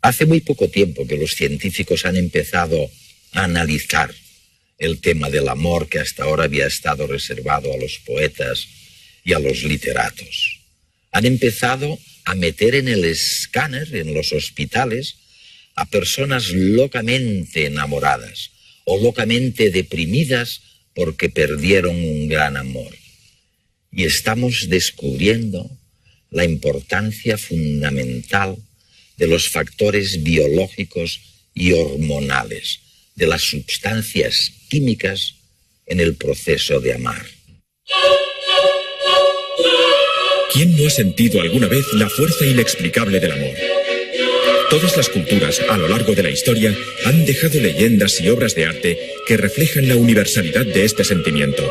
Hace muy poco tiempo que los científicos han empezado a analizar el tema del amor que hasta ahora había estado reservado a los poetas y a los literatos. Han empezado a meter en el escáner, en los hospitales, a personas locamente enamoradas o locamente deprimidas porque perdieron un gran amor. Y estamos descubriendo la importancia fundamental de los factores biológicos y hormonales, de las sustancias químicas en el proceso de amar. ¿Quién no ha sentido alguna vez la fuerza inexplicable del amor? Todas las culturas a lo largo de la historia han dejado leyendas y obras de arte que reflejan la universalidad de este sentimiento.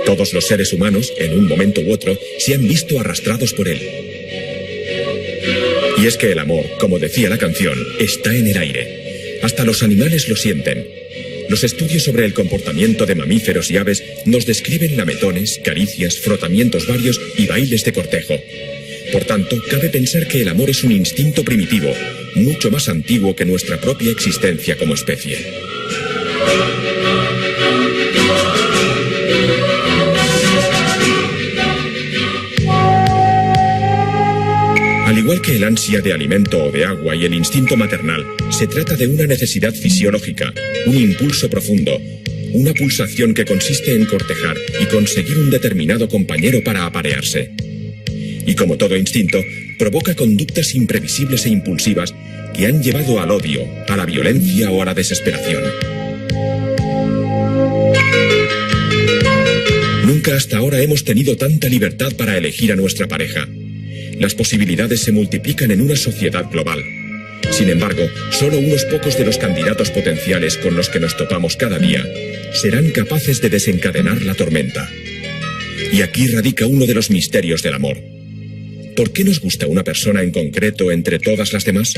Todos los seres humanos, en un momento u otro, se han visto arrastrados por él. Y es que el amor, como decía la canción, está en el aire. Hasta los animales lo sienten. Los estudios sobre el comportamiento de mamíferos y aves nos describen lametones, caricias, frotamientos varios y bailes de cortejo. Por tanto, cabe pensar que el amor es un instinto primitivo, mucho más antiguo que nuestra propia existencia como especie. Al igual que el ansia de alimento o de agua y el instinto maternal, se trata de una necesidad fisiológica, un impulso profundo, una pulsación que consiste en cortejar y conseguir un determinado compañero para aparearse. Y como todo instinto, provoca conductas imprevisibles e impulsivas que han llevado al odio, a la violencia o a la desesperación. Nunca hasta ahora hemos tenido tanta libertad para elegir a nuestra pareja. Las posibilidades se multiplican en una sociedad global. Sin embargo, solo unos pocos de los candidatos potenciales con los que nos topamos cada día serán capaces de desencadenar la tormenta. Y aquí radica uno de los misterios del amor. ¿Por qué nos gusta una persona en concreto entre todas las demás?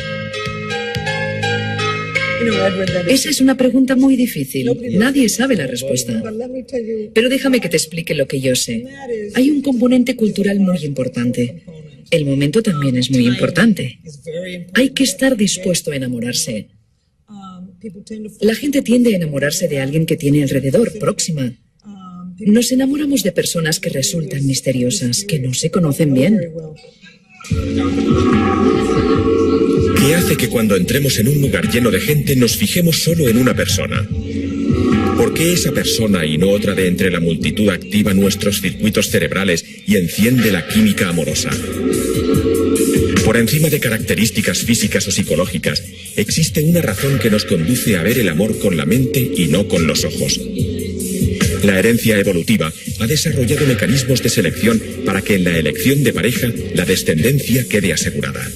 Esa es una pregunta muy difícil. Nadie sabe la respuesta. Pero déjame que te explique lo que yo sé. Hay un componente cultural muy importante. El momento también es muy importante. Hay que estar dispuesto a enamorarse. La gente tiende a enamorarse de alguien que tiene alrededor, próxima. Nos enamoramos de personas que resultan misteriosas, que no se conocen bien. ¿Qué hace que cuando entremos en un lugar lleno de gente nos fijemos solo en una persona? ¿Por qué esa persona y no otra de entre la multitud activa nuestros circuitos cerebrales y enciende la química amorosa? Por encima de características físicas o psicológicas, existe una razón que nos conduce a ver el amor con la mente y no con los ojos. La herencia evolutiva ha desarrollado mecanismos de selección para que en la elección de pareja la descendencia quede asegurada.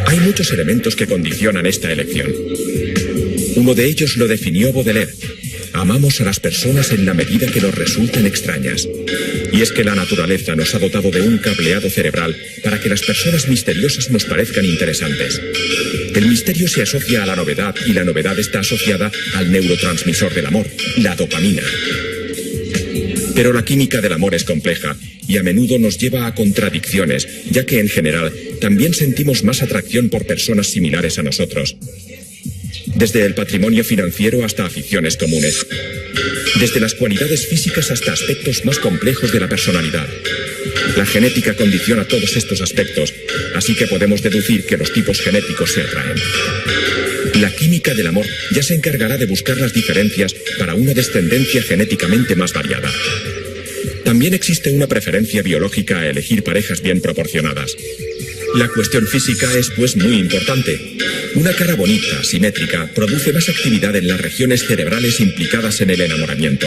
Hay muchos elementos que condicionan esta elección. Uno de ellos lo definió Baudelaire. Amamos a las personas en la medida que nos resultan extrañas. Y es que la naturaleza nos ha dotado de un cableado cerebral para que las personas misteriosas nos parezcan interesantes. El misterio se asocia a la novedad y la novedad está asociada al neurotransmisor del amor, la dopamina. Pero la química del amor es compleja y a menudo nos lleva a contradicciones, ya que en general también sentimos más atracción por personas similares a nosotros. Desde el patrimonio financiero hasta aficiones comunes. Desde las cualidades físicas hasta aspectos más complejos de la personalidad. La genética condiciona todos estos aspectos, así que podemos deducir que los tipos genéticos se atraen. La química del amor ya se encargará de buscar las diferencias para una descendencia genéticamente más variada. También existe una preferencia biológica a elegir parejas bien proporcionadas. La cuestión física es, pues, muy importante. Una cara bonita, simétrica, produce más actividad en las regiones cerebrales implicadas en el enamoramiento.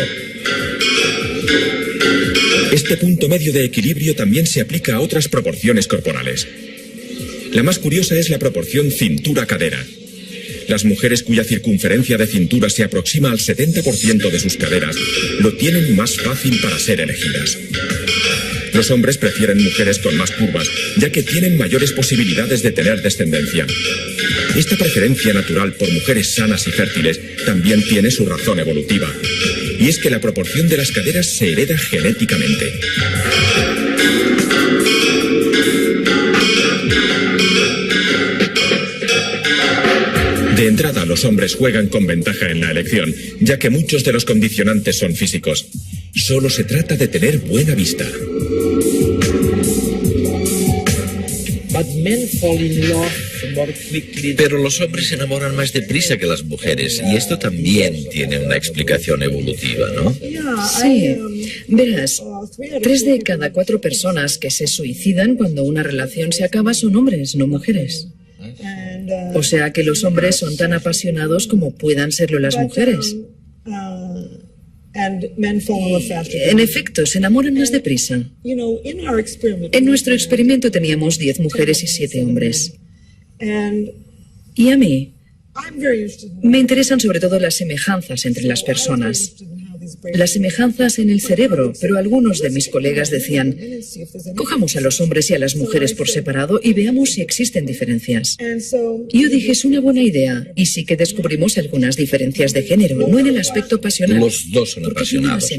Este punto medio de equilibrio también se aplica a otras proporciones corporales. La más curiosa es la proporción cintura-cadera. Las mujeres cuya circunferencia de cintura se aproxima al 70% de sus caderas lo tienen más fácil para ser elegidas. Los hombres prefieren mujeres con más curvas, ya que tienen mayores posibilidades de tener descendencia. Esta preferencia natural por mujeres sanas y fértiles también tiene su razón evolutiva. Y es que la proporción de las caderas se hereda genéticamente. De entrada, los hombres juegan con ventaja en la elección, ya que muchos de los condicionantes son físicos. Solo se trata de tener buena vista. Pero los hombres se enamoran más deprisa que las mujeres, y esto también tiene una explicación evolutiva, ¿no? Sí. Verás, 3 de cada 4 personas que se suicidan cuando una relación se acaba son hombres, no mujeres. O sea que los hombres son tan apasionados como puedan serlo las mujeres. En efecto, se enamoran más deprisa. En nuestro experimento teníamos 10 mujeres y 7 hombres. Y a mí me interesan sobre todo las semejanzas entre las personas. Las semejanzas en el cerebro, pero algunos de mis colegas decían, cojamos a los hombres y a las mujeres por separado y veamos si existen diferencias. Yo dije, es una buena idea, y sí que descubrimos algunas diferencias de género, no en el aspecto pasional. Los dos son apasionados.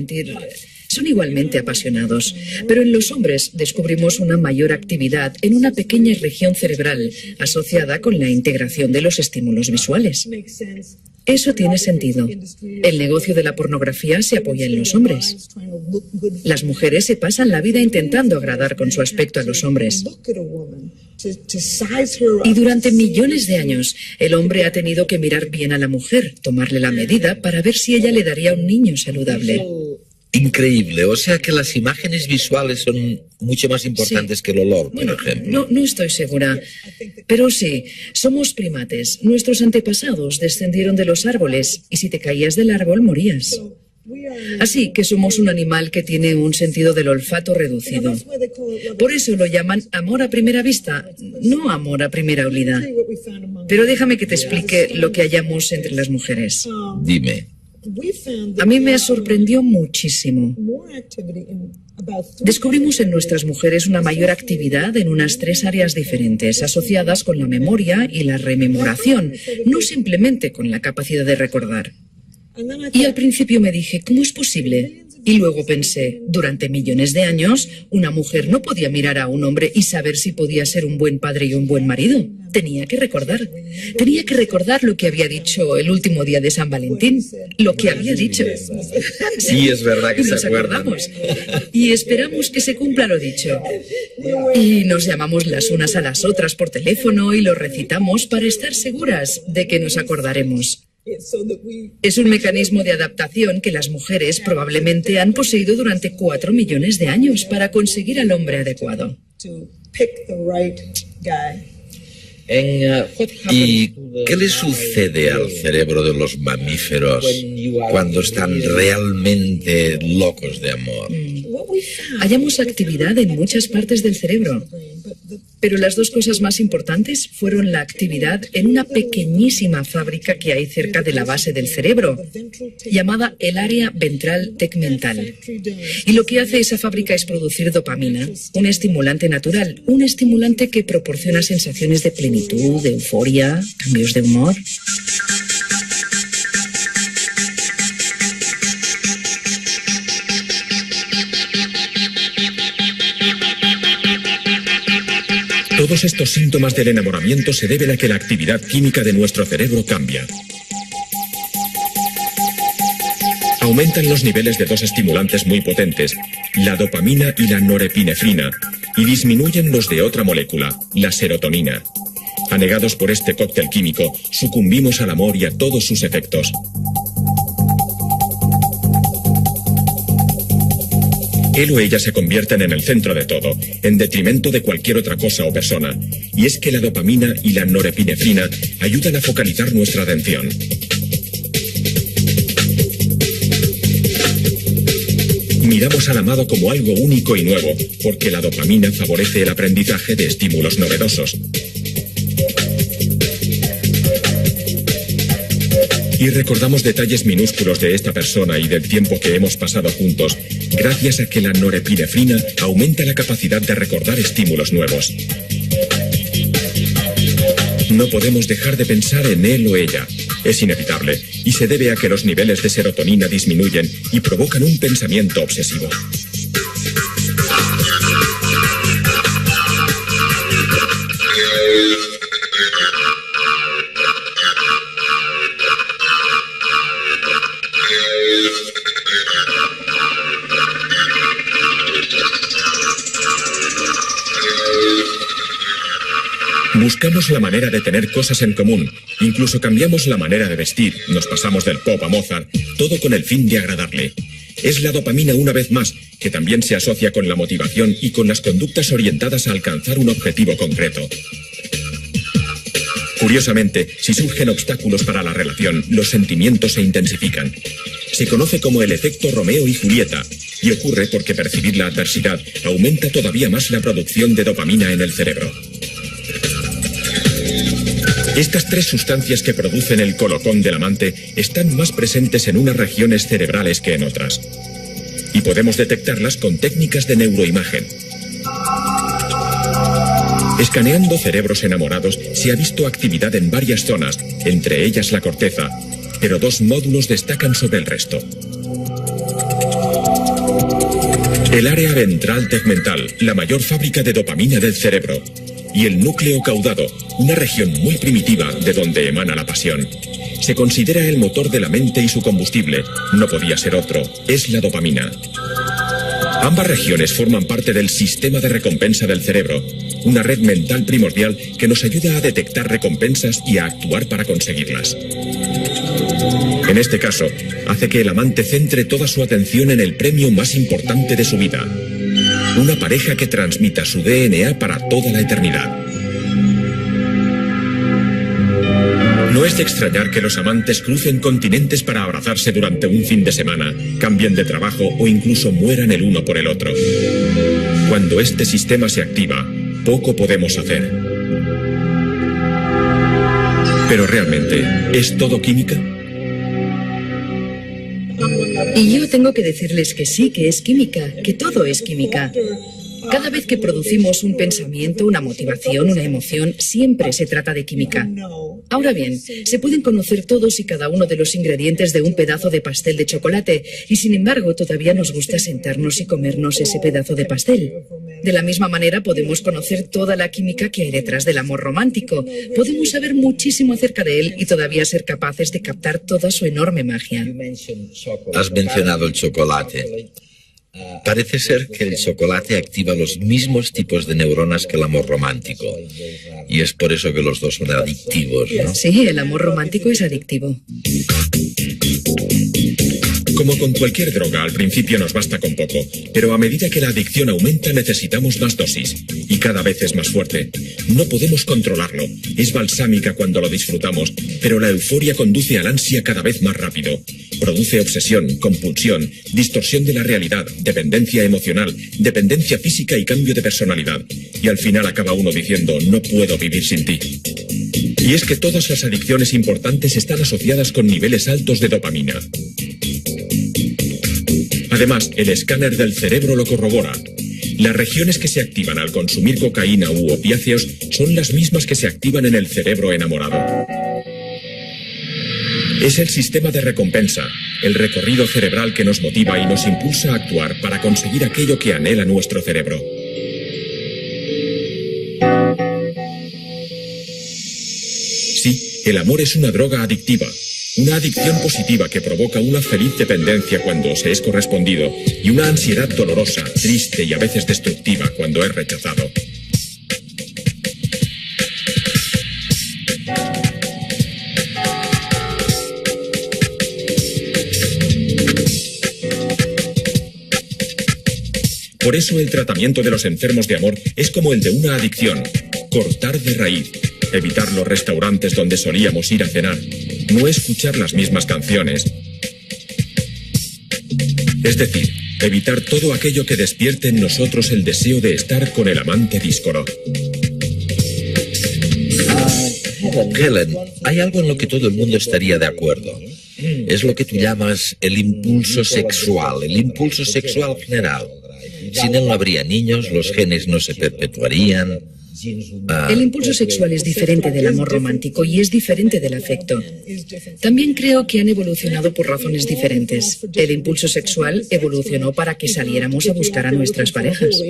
Son igualmente apasionados, pero en los hombres descubrimos una mayor actividad en una pequeña región cerebral asociada con la integración de los estímulos visuales. Eso tiene sentido. El negocio de la pornografía se apoya en los hombres. Las mujeres se pasan la vida intentando agradar con su aspecto a los hombres. Y durante millones de años, el hombre ha tenido que mirar bien a la mujer, tomarle la medida para ver si ella le daría un niño saludable. Increíble, o sea que las imágenes visuales son mucho más importantes que el olor, por ejemplo. No estoy segura, pero sí, somos primates. Nuestros antepasados descendieron de los árboles y si te caías del árbol morías. Así que somos un animal que tiene un sentido del olfato reducido. Por eso lo llaman amor a primera vista, no amor a primera olida. Pero déjame que te explique lo que hallamos entre las mujeres. Dime. A mí me sorprendió muchísimo. Descubrimos en nuestras mujeres una mayor actividad en unas 3 áreas diferentes, asociadas con la memoria y la rememoración, no simplemente con la capacidad de recordar. Y al principio me dije, ¿cómo es posible? Y luego pensé, durante millones de años, una mujer no podía mirar a un hombre y saber si podía ser un buen padre y un buen marido. Tenía que recordar. Tenía que recordar lo que había dicho el último día de San Valentín. Lo que había dicho. Sí, es verdad que se acuerdan. Y esperamos que se cumpla lo dicho. Y nos llamamos las unas a las otras por teléfono y lo recitamos para estar seguras de que nos acordaremos. Es un mecanismo de adaptación que las mujeres probablemente han poseído durante 4 millones de años para conseguir al hombre adecuado. ¿Y qué le sucede al cerebro de los mamíferos cuando están realmente locos de amor? Hallamos actividad en muchas partes del cerebro, pero las 2 cosas más importantes fueron la actividad en una pequeñísima fábrica que hay cerca de la base del cerebro, llamada el área ventral tegmental. Y lo que hace esa fábrica es producir dopamina, un estimulante natural, un estimulante que proporciona sensaciones de plenitud, de euforia, cambios de humor. Todos estos síntomas del enamoramiento se deben a que la actividad química de nuestro cerebro cambia. Aumentan los niveles de 2 estimulantes muy potentes, la dopamina y la norepinefrina, y disminuyen los de otra molécula, la serotonina. Anegados por este cóctel químico, sucumbimos al amor y a todos sus efectos. Él o ella se convierten en el centro de todo, en detrimento de cualquier otra cosa o persona. Y es que la dopamina y la norepinefrina ayudan a focalizar nuestra atención. Miramos al amado como algo único y nuevo, porque la dopamina favorece el aprendizaje de estímulos novedosos. Y recordamos detalles minúsculos de esta persona y del tiempo que hemos pasado juntos, gracias a que la norepinefrina aumenta la capacidad de recordar estímulos nuevos. No podemos dejar de pensar en él o ella. Es inevitable, y se debe a que los niveles de serotonina disminuyen y provocan un pensamiento obsesivo. Buscamos la manera de tener cosas en común, incluso cambiamos la manera de vestir, nos pasamos del pop a Mozart, todo con el fin de agradarle. Es la dopamina una vez más, que también se asocia con la motivación y con las conductas orientadas a alcanzar un objetivo concreto. Curiosamente, si surgen obstáculos para la relación, los sentimientos se intensifican. Se conoce como el efecto Romeo y Julieta, y ocurre porque percibir la adversidad aumenta todavía más la producción de dopamina en el cerebro. Estas tres sustancias que producen el colocón del amante están más presentes en unas regiones cerebrales que en otras. Y podemos detectarlas con técnicas de neuroimagen. Escaneando cerebros enamorados se ha visto actividad en varias zonas, entre ellas la corteza, pero dos módulos destacan sobre el resto. El área ventral tegmental, la mayor fábrica de dopamina del cerebro, y el núcleo caudado, una región muy primitiva de donde emana la pasión. Se considera el motor de la mente y su combustible, no podía ser otro, es la dopamina. Ambas regiones forman parte del sistema de recompensa del cerebro, una red mental primordial que nos ayuda a detectar recompensas y a actuar para conseguirlas. En este caso, hace que el amante centre toda su atención en el premio más importante de su vida. Una pareja que transmita su DNA para toda la eternidad. No es de extrañar que los amantes crucen continentes para abrazarse durante un fin de semana, cambien de trabajo o incluso mueran el uno por el otro. Cuando este sistema se activa, poco podemos hacer. Pero realmente, ¿es todo química? Y yo tengo que decirles que sí, que es química, que todo es química. Cada vez que producimos un pensamiento, una motivación, una emoción, siempre se trata de química. Ahora bien, se pueden conocer todos y cada uno de los ingredientes de un pedazo de pastel de chocolate, y sin embargo todavía nos gusta sentarnos y comernos ese pedazo de pastel. De la misma manera podemos conocer toda la química que hay detrás del amor romántico. Podemos saber muchísimo acerca de él y todavía ser capaces de captar toda su enorme magia. Has mencionado el chocolate. Parece ser que el chocolate activa los mismos tipos de neuronas que el amor romántico. Y es por eso que los dos son adictivos, ¿no? Sí, el amor romántico es adictivo. Como con cualquier droga, al principio nos basta con poco, pero a medida que la adicción aumenta necesitamos más dosis, y cada vez es más fuerte. No podemos controlarlo, es balsámica cuando lo disfrutamos, pero la euforia conduce al ansia cada vez más rápido. Produce obsesión, compulsión, distorsión de la realidad, dependencia emocional, dependencia física y cambio de personalidad. Y al final acaba uno diciendo, no puedo vivir sin ti. Y es que todas las adicciones importantes están asociadas con niveles altos de dopamina. Además, el escáner del cerebro lo corrobora. Las regiones que se activan al consumir cocaína u opiáceos son las mismas que se activan en el cerebro enamorado. Es el sistema de recompensa, el recorrido cerebral que nos motiva y nos impulsa a actuar para conseguir aquello que anhela nuestro cerebro. Sí, el amor es una droga adictiva. Una adicción positiva que provoca una feliz dependencia cuando se es correspondido y una ansiedad dolorosa, triste y a veces destructiva cuando es rechazado. Por eso el tratamiento de los enfermos de amor es como el de una adicción, cortar de raíz. Evitar los restaurantes donde solíamos ir a cenar. No escuchar las mismas canciones. Es decir, evitar todo aquello que despierte en nosotros el deseo de estar con el amante díscolo. Helen, hay algo en lo que todo el mundo estaría de acuerdo. Es lo que tú llamas el impulso sexual general. Sin él no habría niños, los genes no se perpetuarían. El impulso sexual es diferente del amor romántico y es diferente del afecto. También creo que han evolucionado por razones diferentes. El impulso sexual evolucionó para que saliéramos a buscar a nuestras parejas.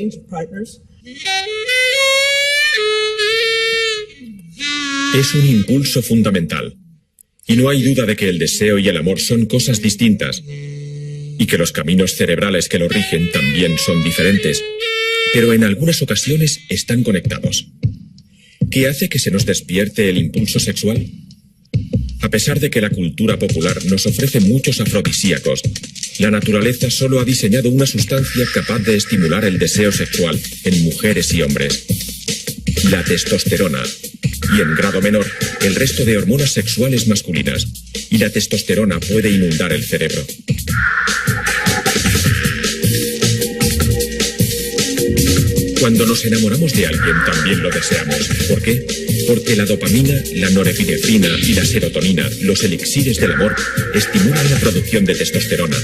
Es un impulso fundamental. Y no hay duda de que el deseo y el amor son cosas distintas. Y que los caminos cerebrales que lo rigen también son diferentes. Pero en algunas ocasiones están conectados. ¿Qué hace que se nos despierte el impulso sexual? A pesar de que la cultura popular nos ofrece muchos afrodisíacos, la naturaleza solo ha diseñado una sustancia capaz de estimular el deseo sexual en mujeres y hombres: la testosterona, y en grado menor, el resto de hormonas sexuales masculinas, y la testosterona puede inundar el cerebro. Cuando nos enamoramos de alguien también lo deseamos. ¿Por qué? Porque la dopamina, la norepinefrina y la serotonina, los elixires del amor, estimulan la producción de testosterona.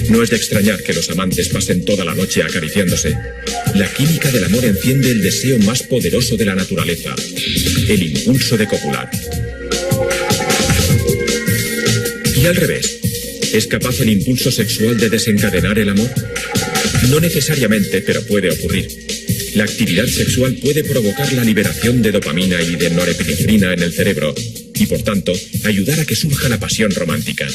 No es de extrañar que los amantes pasen toda la noche acariciándose. La química del amor enciende el deseo más poderoso de la naturaleza: el impulso de copular. Y al revés, ¿es capaz el impulso sexual de desencadenar el amor? No necesariamente, pero puede ocurrir. La actividad sexual puede provocar la liberación de dopamina y de norepinefrina en el cerebro y, por tanto, ayudar a que surja la pasión romántica.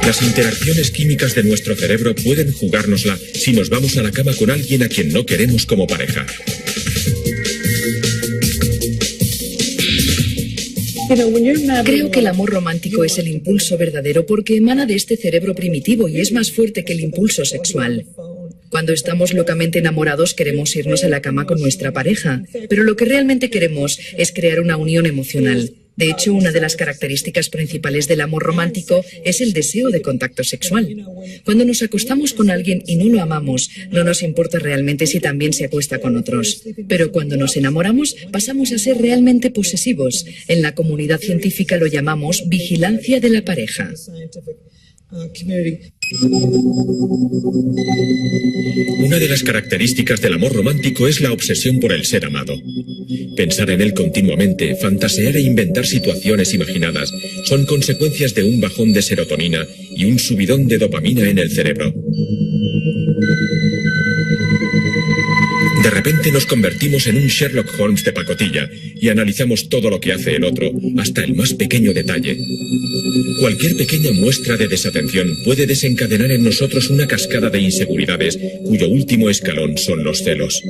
Las interacciones químicas de nuestro cerebro pueden jugárnosla si nos vamos a la cama con alguien a quien no queremos como pareja. Creo que el amor romántico es el impulso verdadero porque emana de este cerebro primitivo y es más fuerte que el impulso sexual. Cuando estamos locamente enamorados queremos irnos a la cama con nuestra pareja, pero lo que realmente queremos es crear una unión emocional. De hecho, una de las características principales del amor romántico es el deseo de contacto sexual. Cuando nos acostamos con alguien y no lo amamos, no nos importa realmente si también se acuesta con otros. Pero cuando nos enamoramos, pasamos a ser realmente posesivos. En la comunidad científica lo llamamos vigilancia de la pareja. Una de las características del amor romántico es la obsesión por el ser amado. Pensar en él continuamente, fantasear e inventar situaciones imaginadas son consecuencias de un bajón de serotonina y un subidón de dopamina en el cerebro. De repente nos convertimos en un Sherlock Holmes de pacotilla y analizamos todo lo que hace el otro, hasta el más pequeño detalle. Cualquier pequeña muestra de desatención puede desencadenar en nosotros una cascada de inseguridades cuyo último escalón son los celos.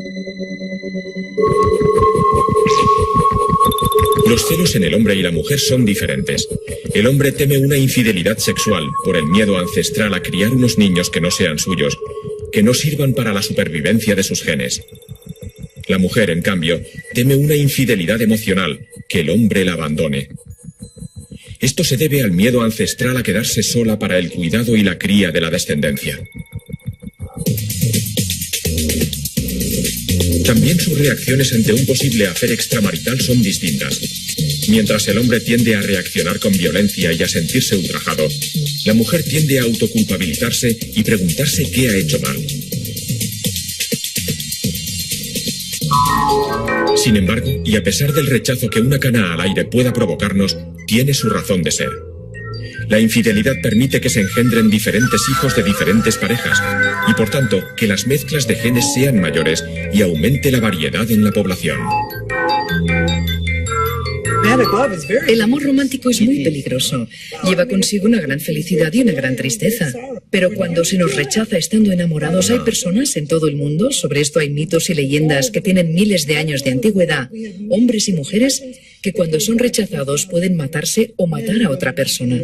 Los celos en el hombre y la mujer son diferentes. El hombre teme una infidelidad sexual por el miedo ancestral a criar unos niños que no sean suyos, que no sirvan para la supervivencia de sus genes. La mujer, en cambio, teme una infidelidad emocional, que el hombre la abandone. Esto se debe al miedo ancestral a quedarse sola para el cuidado y la cría de la descendencia. También sus reacciones ante un posible afer extramarital son distintas. Mientras el hombre tiende a reaccionar con violencia y a sentirse ultrajado, la mujer tiende a autoculpabilizarse y preguntarse qué ha hecho mal. Sin embargo, y a pesar del rechazo que una cana al aire pueda provocarnos, tiene su razón de ser. La infidelidad permite que se engendren diferentes hijos de diferentes parejas y, por tanto, que las mezclas de genes sean mayores y aumente la variedad en la población. El amor romántico es muy peligroso. Lleva consigo una gran felicidad y una gran tristeza. Pero cuando se nos rechaza estando enamorados, hay personas en todo el mundo, sobre esto hay mitos y leyendas que tienen miles de años de antigüedad, hombres y mujeres, que cuando son rechazados pueden matarse o matar a otra persona.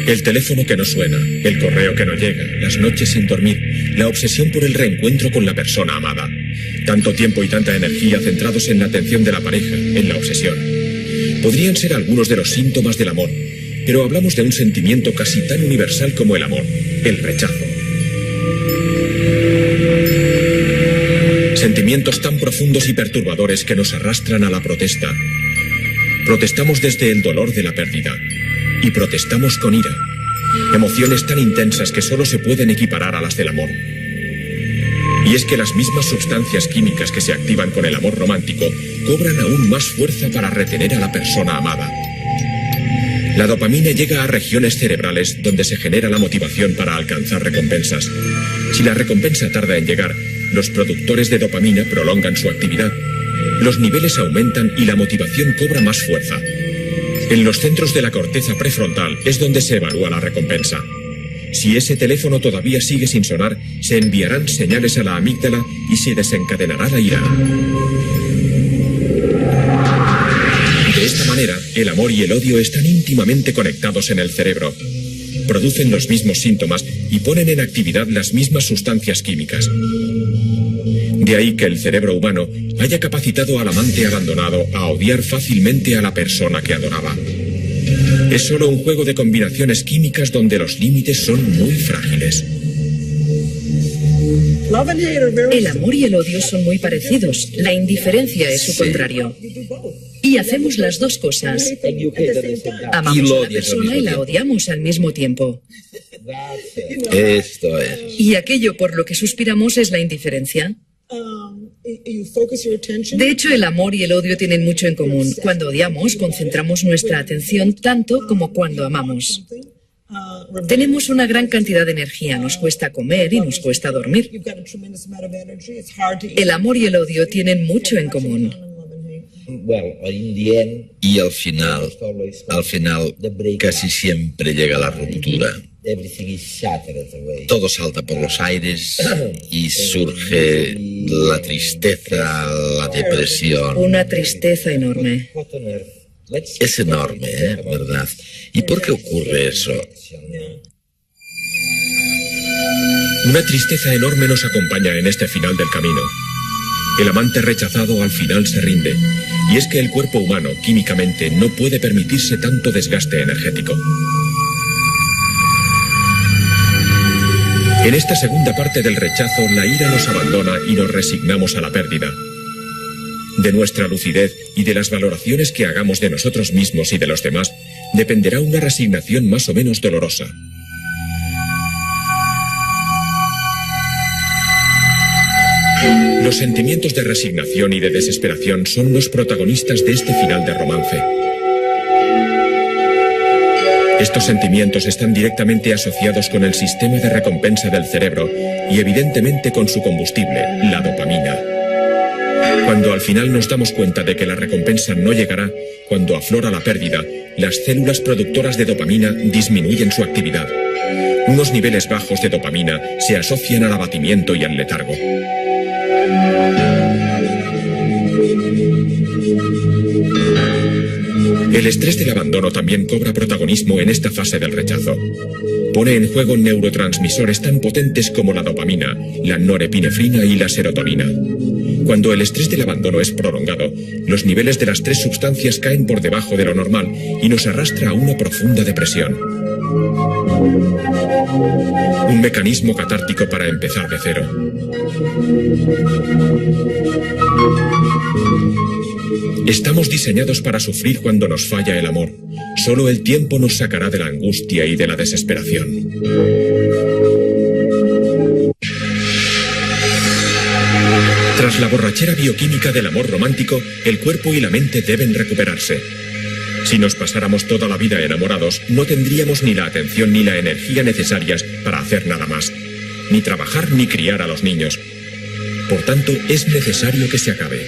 El teléfono que no suena, el correo que no llega, las noches sin dormir, la obsesión por el reencuentro con la persona amada. Tanto tiempo y tanta energía centrados en la atención de la pareja, en la obsesión. Podrían ser algunos de los síntomas del amor, pero hablamos de un sentimiento casi tan universal como el amor, el rechazo. Sentimientos tan profundos y perturbadores que nos arrastran a la protesta. Protestamos desde el dolor de la pérdida. Y protestamos con ira. Emociones tan intensas que solo se pueden equiparar a las del amor. Y es que las mismas sustancias químicas que se activan con el amor romántico cobran aún más fuerza para retener a la persona amada. La dopamina llega a regiones cerebrales donde se genera la motivación para alcanzar recompensas. Si la recompensa tarda en llegar, los productores de dopamina prolongan su actividad. Los niveles aumentan y la motivación cobra más fuerza. En los centros de la corteza prefrontal es donde se evalúa la recompensa. Si ese teléfono todavía sigue sin sonar, se enviarán señales a la amígdala y se desencadenará la ira. De esta manera, el amor y el odio están íntimamente conectados en el cerebro. Producen los mismos síntomas y ponen en actividad las mismas sustancias químicas. De ahí que el cerebro humano haya capacitado al amante abandonado a odiar fácilmente a la persona que adoraba. Es solo un juego de combinaciones químicas donde los límites son muy frágiles. El amor y el odio son muy parecidos. La indiferencia es su contrario. Y hacemos las dos cosas. Amamos a la persona y la odiamos al mismo tiempo. Esto es. Y aquello por lo que suspiramos es la indiferencia. De hecho, el amor y el odio tienen mucho en común. Cuando odiamos, concentramos nuestra atención tanto como cuando amamos. Tenemos una gran cantidad de energía, nos cuesta comer y nos cuesta dormir. El amor y el odio tienen mucho en común. Y al final casi siempre llega la ruptura. Todo salta por los aires y surge la tristeza, la depresión. Una tristeza enorme. Es enorme, ¿verdad? ¿Y por qué ocurre eso? Una tristeza enorme nos acompaña en este final del camino. El amante rechazado al final se rinde, y es que el cuerpo humano, químicamente, no puede permitirse tanto desgaste energético. En esta segunda parte del rechazo, la ira nos abandona y nos resignamos a la pérdida. De nuestra lucidez y de las valoraciones que hagamos de nosotros mismos y de los demás, dependerá una resignación más o menos dolorosa. Los sentimientos de resignación y de desesperación son los protagonistas de este final de romance. Estos sentimientos están directamente asociados con el sistema de recompensa del cerebro y evidentemente con su combustible, la dopamina. Cuando al final nos damos cuenta de que la recompensa no llegará, cuando aflora la pérdida, las células productoras de dopamina disminuyen su actividad. Unos niveles bajos de dopamina se asocian al abatimiento y al letargo. El estrés del abandono también cobra protagonismo en esta fase del rechazo. Pone en juego neurotransmisores tan potentes como la dopamina, la norepinefrina y la serotonina. Cuando el estrés del abandono es prolongado, los niveles de las tres sustancias caen por debajo de lo normal y nos arrastra a una profunda depresión. Un mecanismo catártico para empezar de cero. Estamos diseñados para sufrir cuando nos falla el amor. Solo el tiempo nos sacará de la angustia y de la desesperación. Tras la borrachera bioquímica del amor romántico, el cuerpo y la mente deben recuperarse. Si nos pasáramos toda la vida enamorados, no tendríamos ni la atención ni la energía necesarias para hacer nada más, ni trabajar ni criar a los niños. Por tanto, es necesario que se acabe.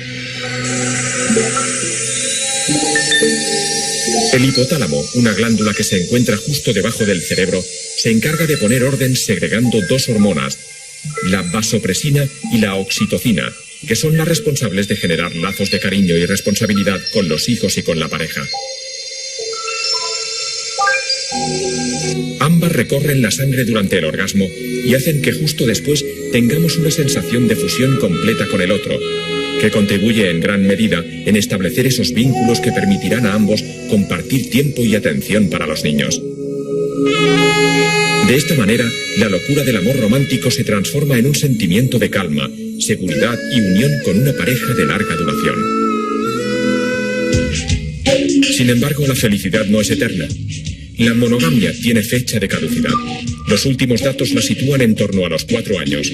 El hipotálamo, una glándula que se encuentra justo debajo del cerebro, se encarga de poner orden segregando dos hormonas, la vasopresina y la oxitocina, que son las responsables de generar lazos de cariño y responsabilidad con los hijos y con la pareja. Ambas recorren la sangre durante el orgasmo y hacen que justo después tengamos una sensación de fusión completa con el otro, que contribuye en gran medida en establecer esos vínculos que permitirán a ambos compartir tiempo y atención para los niños. De esta manera, la locura del amor romántico se transforma en un sentimiento de calma, seguridad y unión con una pareja de larga duración. Sin embargo, la felicidad no es eterna. La monogamia tiene fecha de caducidad. Los últimos datos la sitúan en torno a los 4 años.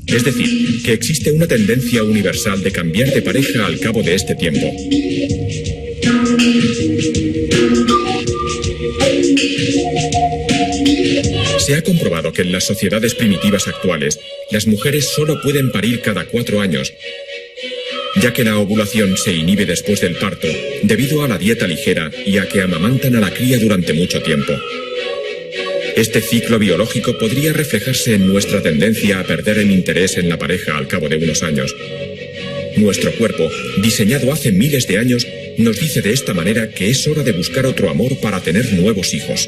Es decir, que existe una tendencia universal de cambiar de pareja al cabo de este tiempo. Se ha comprobado que en las sociedades primitivas actuales, las mujeres solo pueden parir cada 4 años, ya que la ovulación se inhibe después del parto debido a la dieta ligera y a que amamantan a la cría durante mucho tiempo. Este ciclo biológico podría reflejarse en nuestra tendencia a perder el interés en la pareja al cabo de unos años. Nuestro cuerpo, diseñado hace miles de años, nos dice de esta manera que es hora de buscar otro amor para tener nuevos hijos.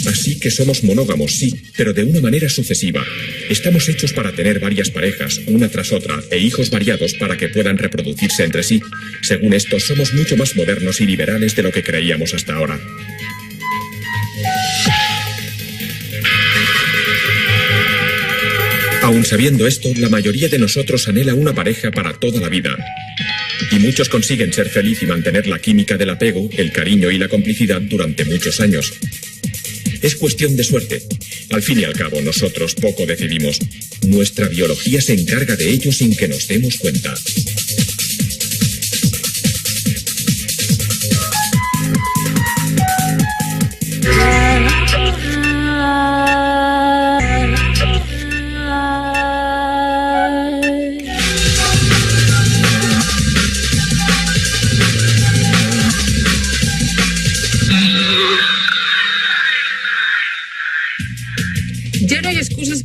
Así que somos monógamos, sí, pero de una manera sucesiva. Estamos hechos para tener varias parejas, una tras otra, e hijos variados para que puedan reproducirse entre sí. Según esto, somos mucho más modernos y liberales de lo que creíamos hasta ahora. Aun sabiendo esto, la mayoría de nosotros anhela una pareja para toda la vida. Y muchos consiguen ser feliz y mantener la química del apego, el cariño y la complicidad durante muchos años. Es cuestión de suerte. Al fin y al cabo, nosotros poco decidimos. Nuestra biología se encarga de ello sin que nos demos cuenta.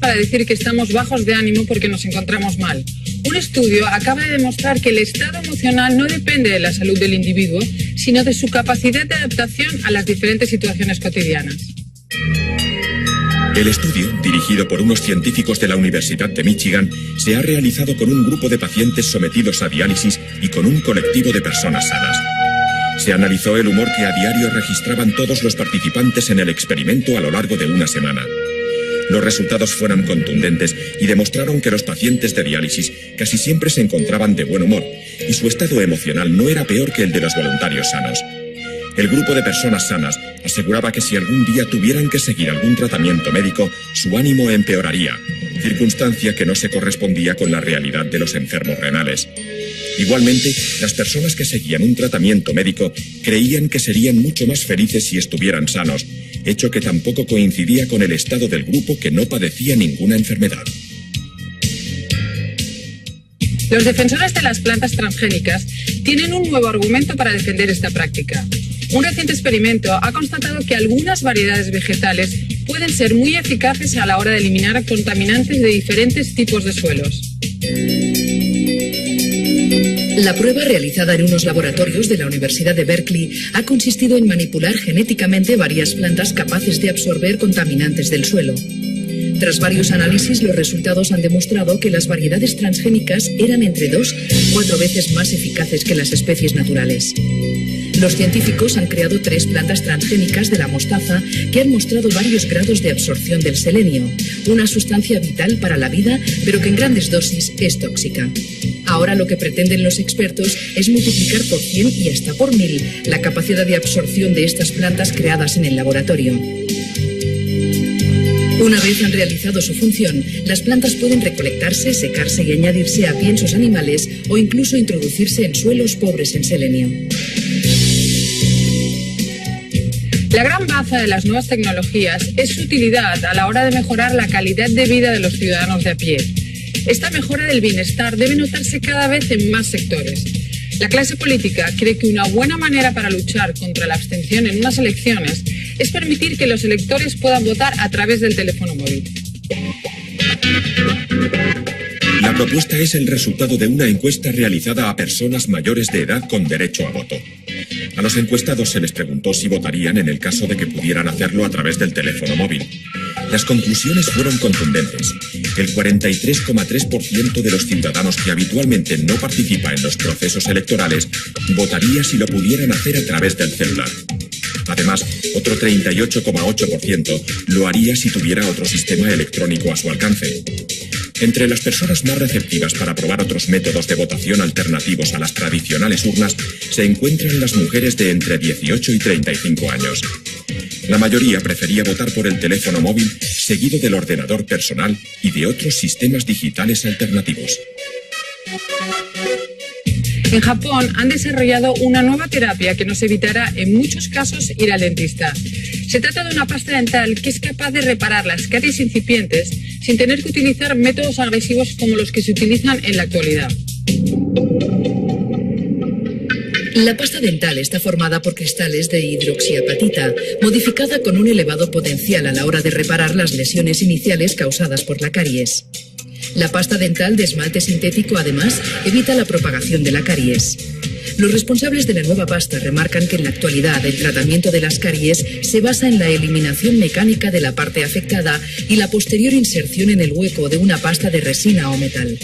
Para decir que estamos bajos de ánimo porque nos encontramos mal. Un estudio acaba de demostrar que el estado emocional no depende de la salud del individuo, sino de su capacidad de adaptación a las diferentes situaciones cotidianas. El estudio, dirigido por unos científicos de la Universidad de Michigan, se ha realizado con un grupo de pacientes sometidos a diálisis y con un colectivo de personas sanas. Se analizó el humor que a diario registraban todos los participantes en el experimento a lo largo de una semana. Los resultados fueron contundentes y demostraron que los pacientes de diálisis casi siempre se encontraban de buen humor y su estado emocional no era peor que el de los voluntarios sanos. El grupo de personas sanas aseguraba que si algún día tuvieran que seguir algún tratamiento médico, su ánimo empeoraría, circunstancia que no se correspondía con la realidad de los enfermos renales. Igualmente, las personas que seguían un tratamiento médico creían que serían mucho más felices si estuvieran sanos, hecho que tampoco coincidía con el estado del grupo que no padecía ninguna enfermedad. Los defensores de las plantas transgénicas tienen un nuevo argumento para defender esta práctica. Un reciente experimento ha constatado que algunas variedades vegetales pueden ser muy eficaces a la hora de eliminar contaminantes de diferentes tipos de suelos. La prueba realizada en unos laboratorios de la Universidad de Berkeley ha consistido en manipular genéticamente varias plantas capaces de absorber contaminantes del suelo. Tras varios análisis, los resultados han demostrado que las variedades transgénicas eran entre 2 y 4 veces más eficaces que las especies naturales. Los científicos han creado 3 plantas transgénicas de la mostaza que han mostrado varios grados de absorción del selenio, una sustancia vital para la vida, pero que en grandes dosis es tóxica. Ahora lo que pretenden los expertos es multiplicar por 100 y hasta por 1000 la capacidad de absorción de estas plantas creadas en el laboratorio. Una vez han realizado su función, las plantas pueden recolectarse, secarse y añadirse a piensos animales o incluso introducirse en suelos pobres en selenio. La gran baza de las nuevas tecnologías es su utilidad a la hora de mejorar la calidad de vida de los ciudadanos de a pie. Esta mejora del bienestar debe notarse cada vez en más sectores. La clase política cree que una buena manera para luchar contra la abstención en unas elecciones es permitir que los electores puedan votar a través del teléfono móvil. La propuesta es el resultado de una encuesta realizada a personas mayores de edad con derecho a voto. A los encuestados se les preguntó si votarían en el caso de que pudieran hacerlo a través del teléfono móvil. Las conclusiones fueron contundentes. El 43,3% de los ciudadanos que habitualmente no participa en los procesos electorales votaría si lo pudieran hacer a través del celular. Además, otro 38,8% lo haría si tuviera otro sistema electrónico a su alcance. Entre las personas más receptivas para probar otros métodos de votación alternativos a las tradicionales urnas se encuentran las mujeres de entre 18 y 35 años. La mayoría prefería votar por el teléfono móvil, seguido del ordenador personal y de otros sistemas digitales alternativos. En Japón han desarrollado una nueva terapia que nos evitará en muchos casos ir al dentista. Se trata de una pasta dental que es capaz de reparar las caries incipientes sin tener que utilizar métodos agresivos como los que se utilizan en la actualidad. La pasta dental está formada por cristales de hidroxiapatita, modificada con un elevado potencial a la hora de reparar las lesiones iniciales causadas por la caries. La pasta dental de esmalte sintético, además, evita la propagación de la caries. Los responsables de la nueva pasta remarcan que en la actualidad el tratamiento de las caries se basa en la eliminación mecánica de la parte afectada y la posterior inserción en el hueco de una pasta de resina o metal.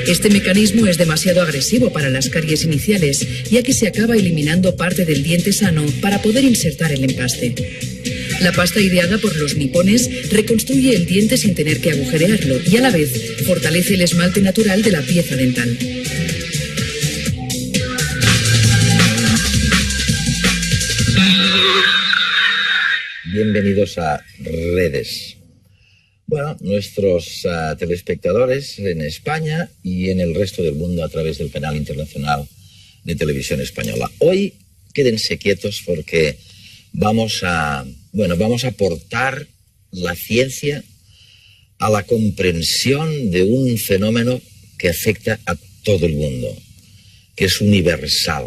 Este mecanismo es demasiado agresivo para las caries iniciales, ya que se acaba eliminando parte del diente sano para poder insertar el empaste. La pasta ideada por los nipones reconstruye el diente sin tener que agujerearlo y a la vez fortalece el esmalte natural de la pieza dental. Bienvenidos a Redes. Bueno, nuestros telespectadores en España y en el resto del mundo a través del canal internacional de televisión española. Hoy quédense quietos porque vamos a aportar la ciencia a la comprensión de un fenómeno que afecta a todo el mundo, que es universal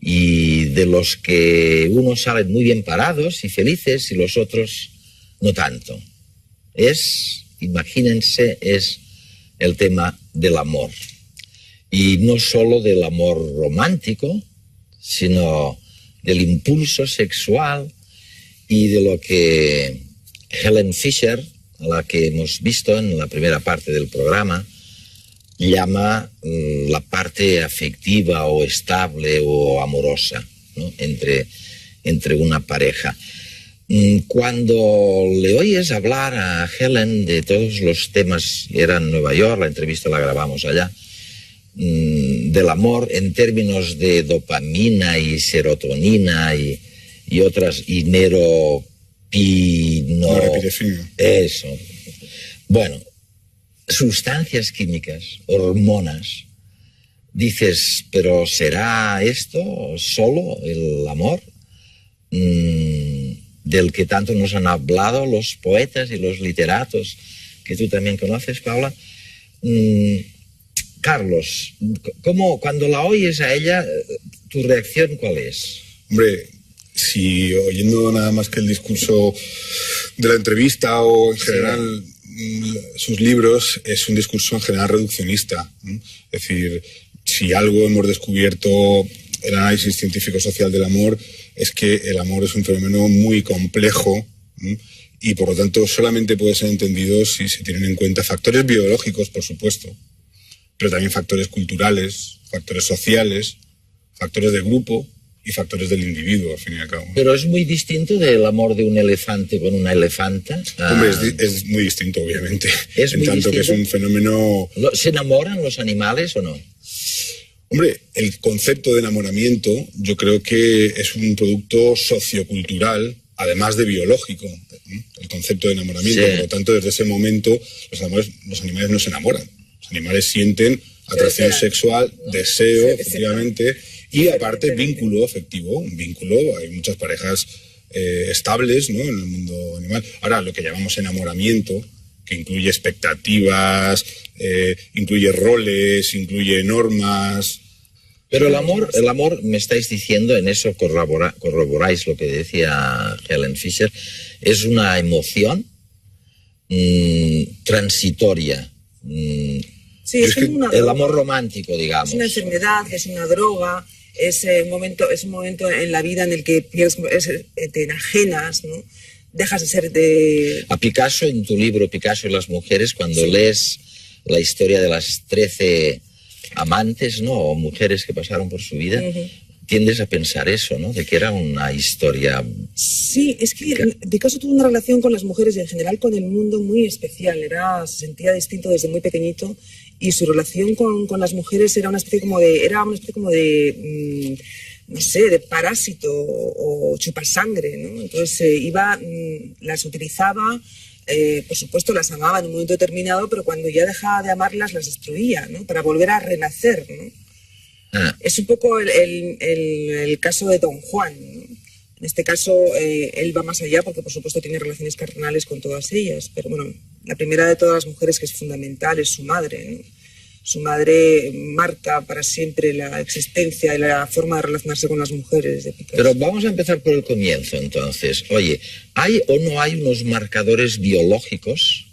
y de los que unos salen muy bien parados y felices y los otros no tanto. Imagínense, es el tema del amor. Y no solo del amor romántico, sino del impulso sexual y de lo que Helen Fisher, a la que hemos visto en la primera parte del programa, llama la parte afectiva o estable o amorosa, ¿no? entre una pareja. Cuando le oyes hablar a Helen de todos los temas, era en Nueva York, la entrevista la grabamos allá, del amor en términos de dopamina y serotonina y otras, y norepinefrina. Eso. Bueno, sustancias químicas, hormonas. Dices, ¿pero será esto solo el amor? Del que tanto nos han hablado los poetas y los literatos, que tú también conoces, Paula. Carlos, cuando la oyes a ella, tu reacción cuál es? Hombre, si oyendo nada más que el discurso de la entrevista o en general sus libros, es un discurso en general reduccionista. Es decir, si algo hemos descubierto el análisis científico-social del amor, es que el amor es un fenómeno muy complejo y por lo tanto solamente puede ser entendido si se tienen en cuenta factores biológicos, por supuesto, pero también factores culturales, factores sociales, factores de grupo y factores del individuo, al fin y al cabo. Pero es muy distinto del amor de un elefante con una elefanta. Hombre, es muy distinto, obviamente. Es en muy tanto distinto. Que es un fenómeno... ¿Se enamoran los animales o no? Hombre, el concepto de enamoramiento yo creo que es un producto sociocultural, además de biológico, el concepto de enamoramiento. Sí. Por lo tanto, desde ese momento los animales no se enamoran. Los animales sienten atracción sexual, deseo, efectivamente, y aparte vínculo afectivo. Un vínculo, hay muchas parejas estables, ¿no?, en el mundo animal. Ahora, lo que llamamos enamoramiento, que incluye expectativas, incluye roles, incluye normas. Pero el amor, me estáis diciendo, en eso corroboráis lo que decía Helen Fisher, es una emoción transitoria. Sí, es como una el amor romántico, digamos. Es una enfermedad, es una droga, es un momento en la vida en el que te enajenas, ¿no? Dejas de ser de... A Picasso, en tu libro Picasso y las mujeres, cuando lees la historia de las 13 amantes, ¿no?, o mujeres que pasaron por su vida, tiendes a pensar eso, ¿no?, de que era una historia... Sí, es que Picasso tuvo una relación con las mujeres y en general con el mundo muy especial. Se sentía distinto desde muy pequeñito y su relación con las mujeres era una especie como de no sé, de parásito o chupasangre, ¿no? Entonces las utilizaba, por supuesto las amaba en un momento determinado, pero cuando ya dejaba de amarlas las destruía, ¿no?, para volver a renacer, ¿no? Es un poco el caso de Don Juan, ¿no? En este caso, él va más allá porque, por supuesto, tiene relaciones carnales con todas ellas. Pero bueno, la primera de todas las mujeres que es fundamental es su madre, ¿no? Su madre marca para siempre la existencia y la forma de relacionarse con las mujeres de Picasso. Pero vamos a empezar por el comienzo, entonces. Oye, ¿hay o no hay unos marcadores biológicos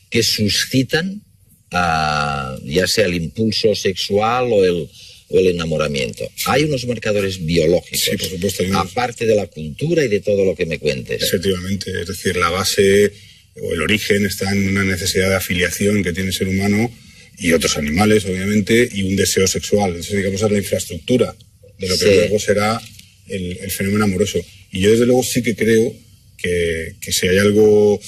que suscitan ya sea el impulso sexual o el enamoramiento? Hay unos marcadores biológicos, sí, por supuesto, aparte de la cultura y de todo lo que me cuentes. Efectivamente, es decir, la base o el origen está en una necesidad de afiliación que tiene el ser humano y otros animales, obviamente, y un deseo sexual. Entonces, digamos, es la infraestructura de lo que luego será el fenómeno amoroso. Y yo, desde luego, sí que creo que si hay algo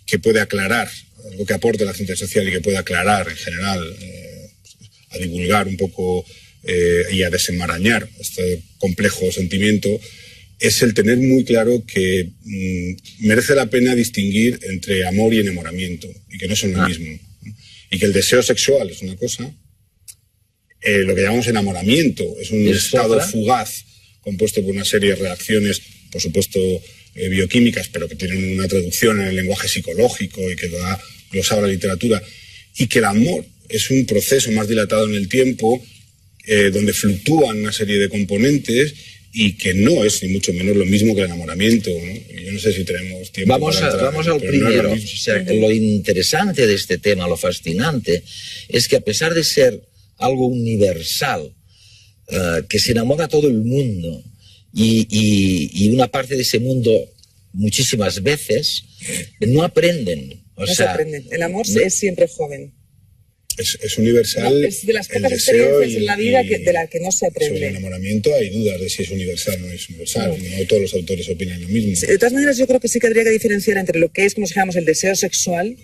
que puede aclarar, algo que aporte la ciencia social y que pueda aclarar, en general, a divulgar un poco y a desenmarañar este complejo sentimiento, es el tener muy claro que merece la pena distinguir entre amor y enamoramiento, y que no son lo mismo. Y que el deseo sexual es una cosa, lo que llamamos enamoramiento es un estado fugaz compuesto por una serie de reacciones, por supuesto bioquímicas, pero que tienen una traducción en el lenguaje psicológico y que lo ha glosado la literatura, y que el amor es un proceso más dilatado en el tiempo, donde fluctúan una serie de componentes y que no es ni mucho menos lo mismo que el enamoramiento, ¿no? Yo no sé si tenemos tiempo. Vamos al primero. No, o sea, lo interesante de este tema, lo fascinante, es que a pesar de ser algo universal, que se enamora a todo el mundo, y una parte de ese mundo muchísimas veces no aprenden. No se aprenden. El amor es siempre joven. Es universal. No, es de las pocas experiencias en la vida de la que no se aprende. Sobre el enamoramiento hay dudas de si es universal o no es universal. No todos los autores opinan lo mismo. Sí, de todas maneras, yo creo que sí que habría que diferenciar entre lo que es, como se llama, el deseo sexual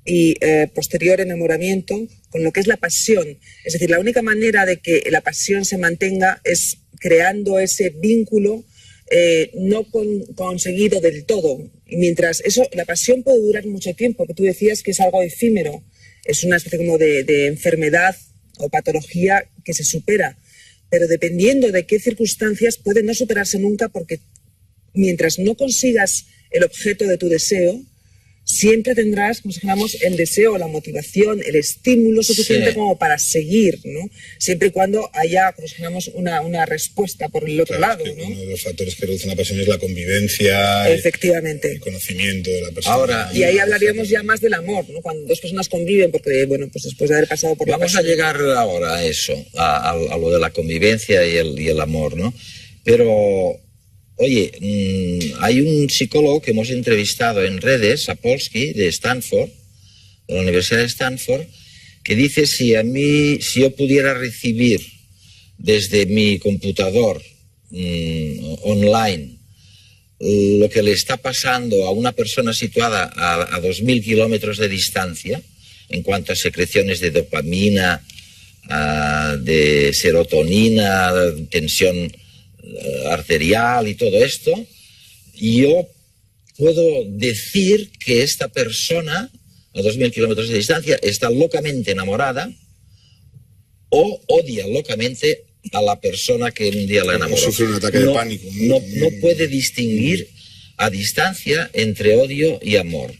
y posterior enamoramiento con lo que es la pasión. Es decir, la única manera de que la pasión se mantenga es creando ese vínculo no conseguido del todo. Y mientras eso, la pasión puede durar mucho tiempo, que tú decías que es algo efímero. Es una especie como de enfermedad o patología que se supera, pero dependiendo de qué circunstancias puede no superarse nunca, porque mientras no consigas el objeto de tu deseo, siempre tendrás, como si dijéramos, el deseo, la motivación, el estímulo suficiente como para seguir, ¿no? Siempre y cuando haya, como si dijéramos, una respuesta por el otro lado, ¿no? Uno de los factores que reducen la pasión es la convivencia, efectivamente, el conocimiento de la persona. Ahora, y ahí hablaríamos ya más del amor, ¿no? Cuando dos personas conviven, porque, bueno, pues después de haber pasado por Vamos a llegar ahora a eso, a lo de la convivencia y el amor, ¿no? Pero... Oye, hay un psicólogo que hemos entrevistado en redes, Sapolsky, de Stanford, de la Universidad de Stanford, que dice si yo pudiera recibir desde mi computador online lo que le está pasando a una persona situada a 2.000 kilómetros de distancia, en cuanto a secreciones de dopamina, de serotonina, tensión arterial y todo esto, yo puedo decir que esta persona a 2.000 kilómetros de distancia está locamente enamorada o odia locamente a la persona que un día la enamoró. O sufre un ataque de pánico. No puede distinguir a distancia entre odio y amor.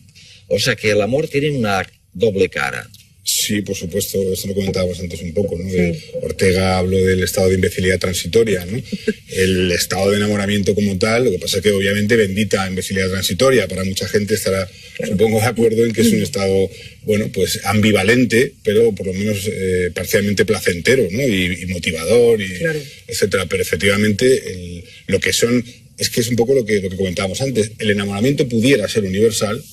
O sea que el amor tiene una doble cara. Sí, por supuesto, esto lo comentábamos antes un poco, ¿no? Sí. Ortega habló del estado de imbecilidad transitoria, ¿no? El estado de enamoramiento como tal, lo que pasa es que obviamente bendita imbecilidad transitoria, para mucha gente estará, supongo, de acuerdo en que es un estado, bueno, pues ambivalente, pero por lo menos parcialmente placentero, ¿no? Y motivador, etcétera. Pero efectivamente lo que son, es que es un poco lo que comentábamos antes, el enamoramiento pudiera ser universal,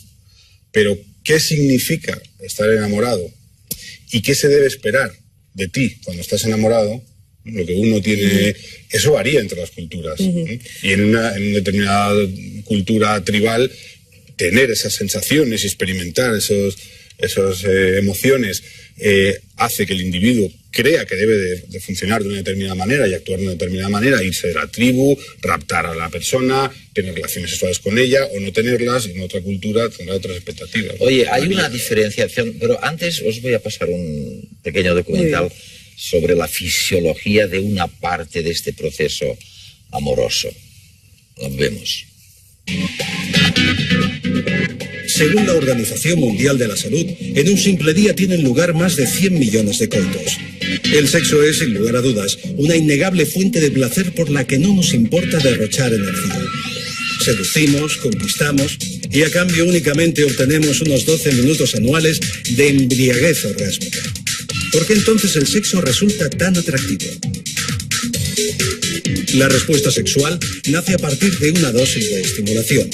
pero ¿qué significa estar enamorado? ¿Y qué se debe esperar de ti cuando estás enamorado? Lo que uno tiene, eso varía entre las culturas. Y en una determinada cultura tribal, tener esas sensaciones y experimentar esas emociones hace que el individuo crea que debe de funcionar de una determinada manera y actuar de una determinada manera, irse de la tribu, raptar a la persona, tener relaciones sexuales con ella o no tenerlas. En otra cultura tendrá otras expectativas. Oye, hay una diferenciación, pero antes os voy a pasar un pequeño documental sobre la fisiología de una parte de este proceso amoroso. Lo vemos. Según la Organización Mundial de la Salud, en un simple día tienen lugar más de 100 millones de coitos. El sexo es, sin lugar a dudas, una innegable fuente de placer por la que no nos importa derrochar energía. Seducimos, conquistamos y a cambio únicamente obtenemos unos 12 minutos anuales de embriaguez orgásmica. ¿Por qué entonces el sexo resulta tan atractivo? La respuesta sexual nace a partir de una dosis de estimulación.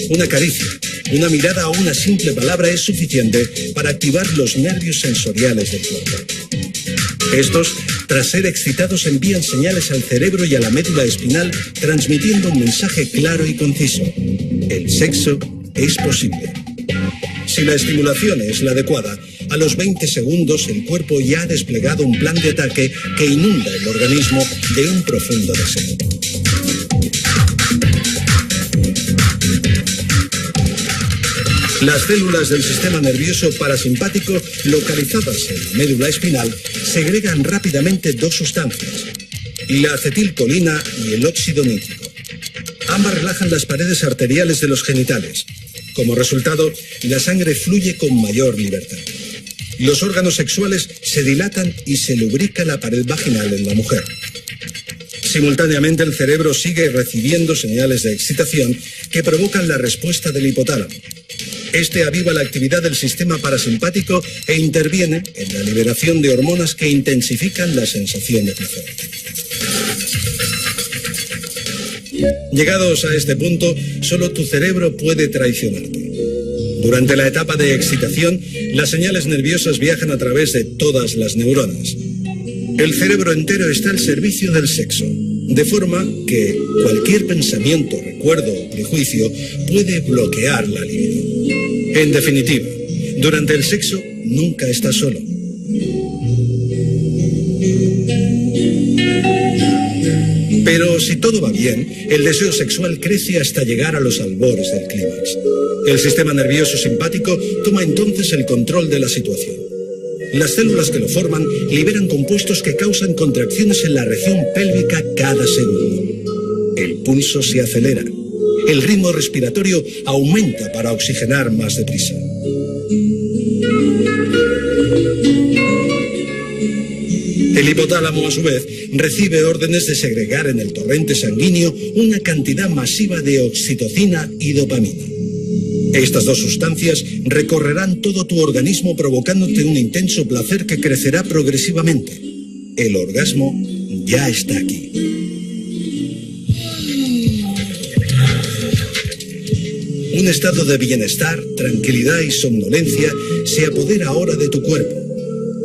Una caricia, una mirada o una simple palabra es suficiente para activar los nervios sensoriales del cuerpo. Estos, tras ser excitados, envían señales al cerebro y a la médula espinal, transmitiendo un mensaje claro y conciso. El sexo es posible. Si la estimulación es la adecuada, a los 20 segundos el cuerpo ya ha desplegado un plan de ataque que inunda el organismo de un profundo deseo. Las células del sistema nervioso parasimpático localizadas en la médula espinal segregan rápidamente dos sustancias, la acetilcolina y el óxido nítrico. Ambas relajan las paredes arteriales de los genitales. Como resultado, la sangre fluye con mayor libertad. Los órganos sexuales se dilatan y se lubrica la pared vaginal en la mujer. Simultáneamente, el cerebro sigue recibiendo señales de excitación que provocan la respuesta del hipotálamo. Este aviva la actividad del sistema parasimpático e interviene en la liberación de hormonas que intensifican la sensación de placer. Llegados a este punto, solo tu cerebro puede traicionarte. Durante la etapa de excitación, las señales nerviosas viajan a través de todas las neuronas. El cerebro entero está al servicio del sexo, de forma que cualquier pensamiento, recuerdo o prejuicio puede bloquear la libido. En definitiva, durante el sexo nunca estás solo. Pero si todo va bien, el deseo sexual crece hasta llegar a los albores del clímax. El sistema nervioso simpático toma entonces el control de la situación. Las células que lo forman liberan compuestos que causan contracciones en la región pélvica cada segundo. El pulso se acelera. El ritmo respiratorio aumenta para oxigenar más deprisa. El hipotálamo, a su vez, recibe órdenes de segregar en el torrente sanguíneo una cantidad masiva de oxitocina y dopamina. Estas dos sustancias recorrerán todo tu organismo provocándote un intenso placer que crecerá progresivamente. El orgasmo ya está aquí. Un estado de bienestar, tranquilidad y somnolencia se apodera ahora de tu cuerpo.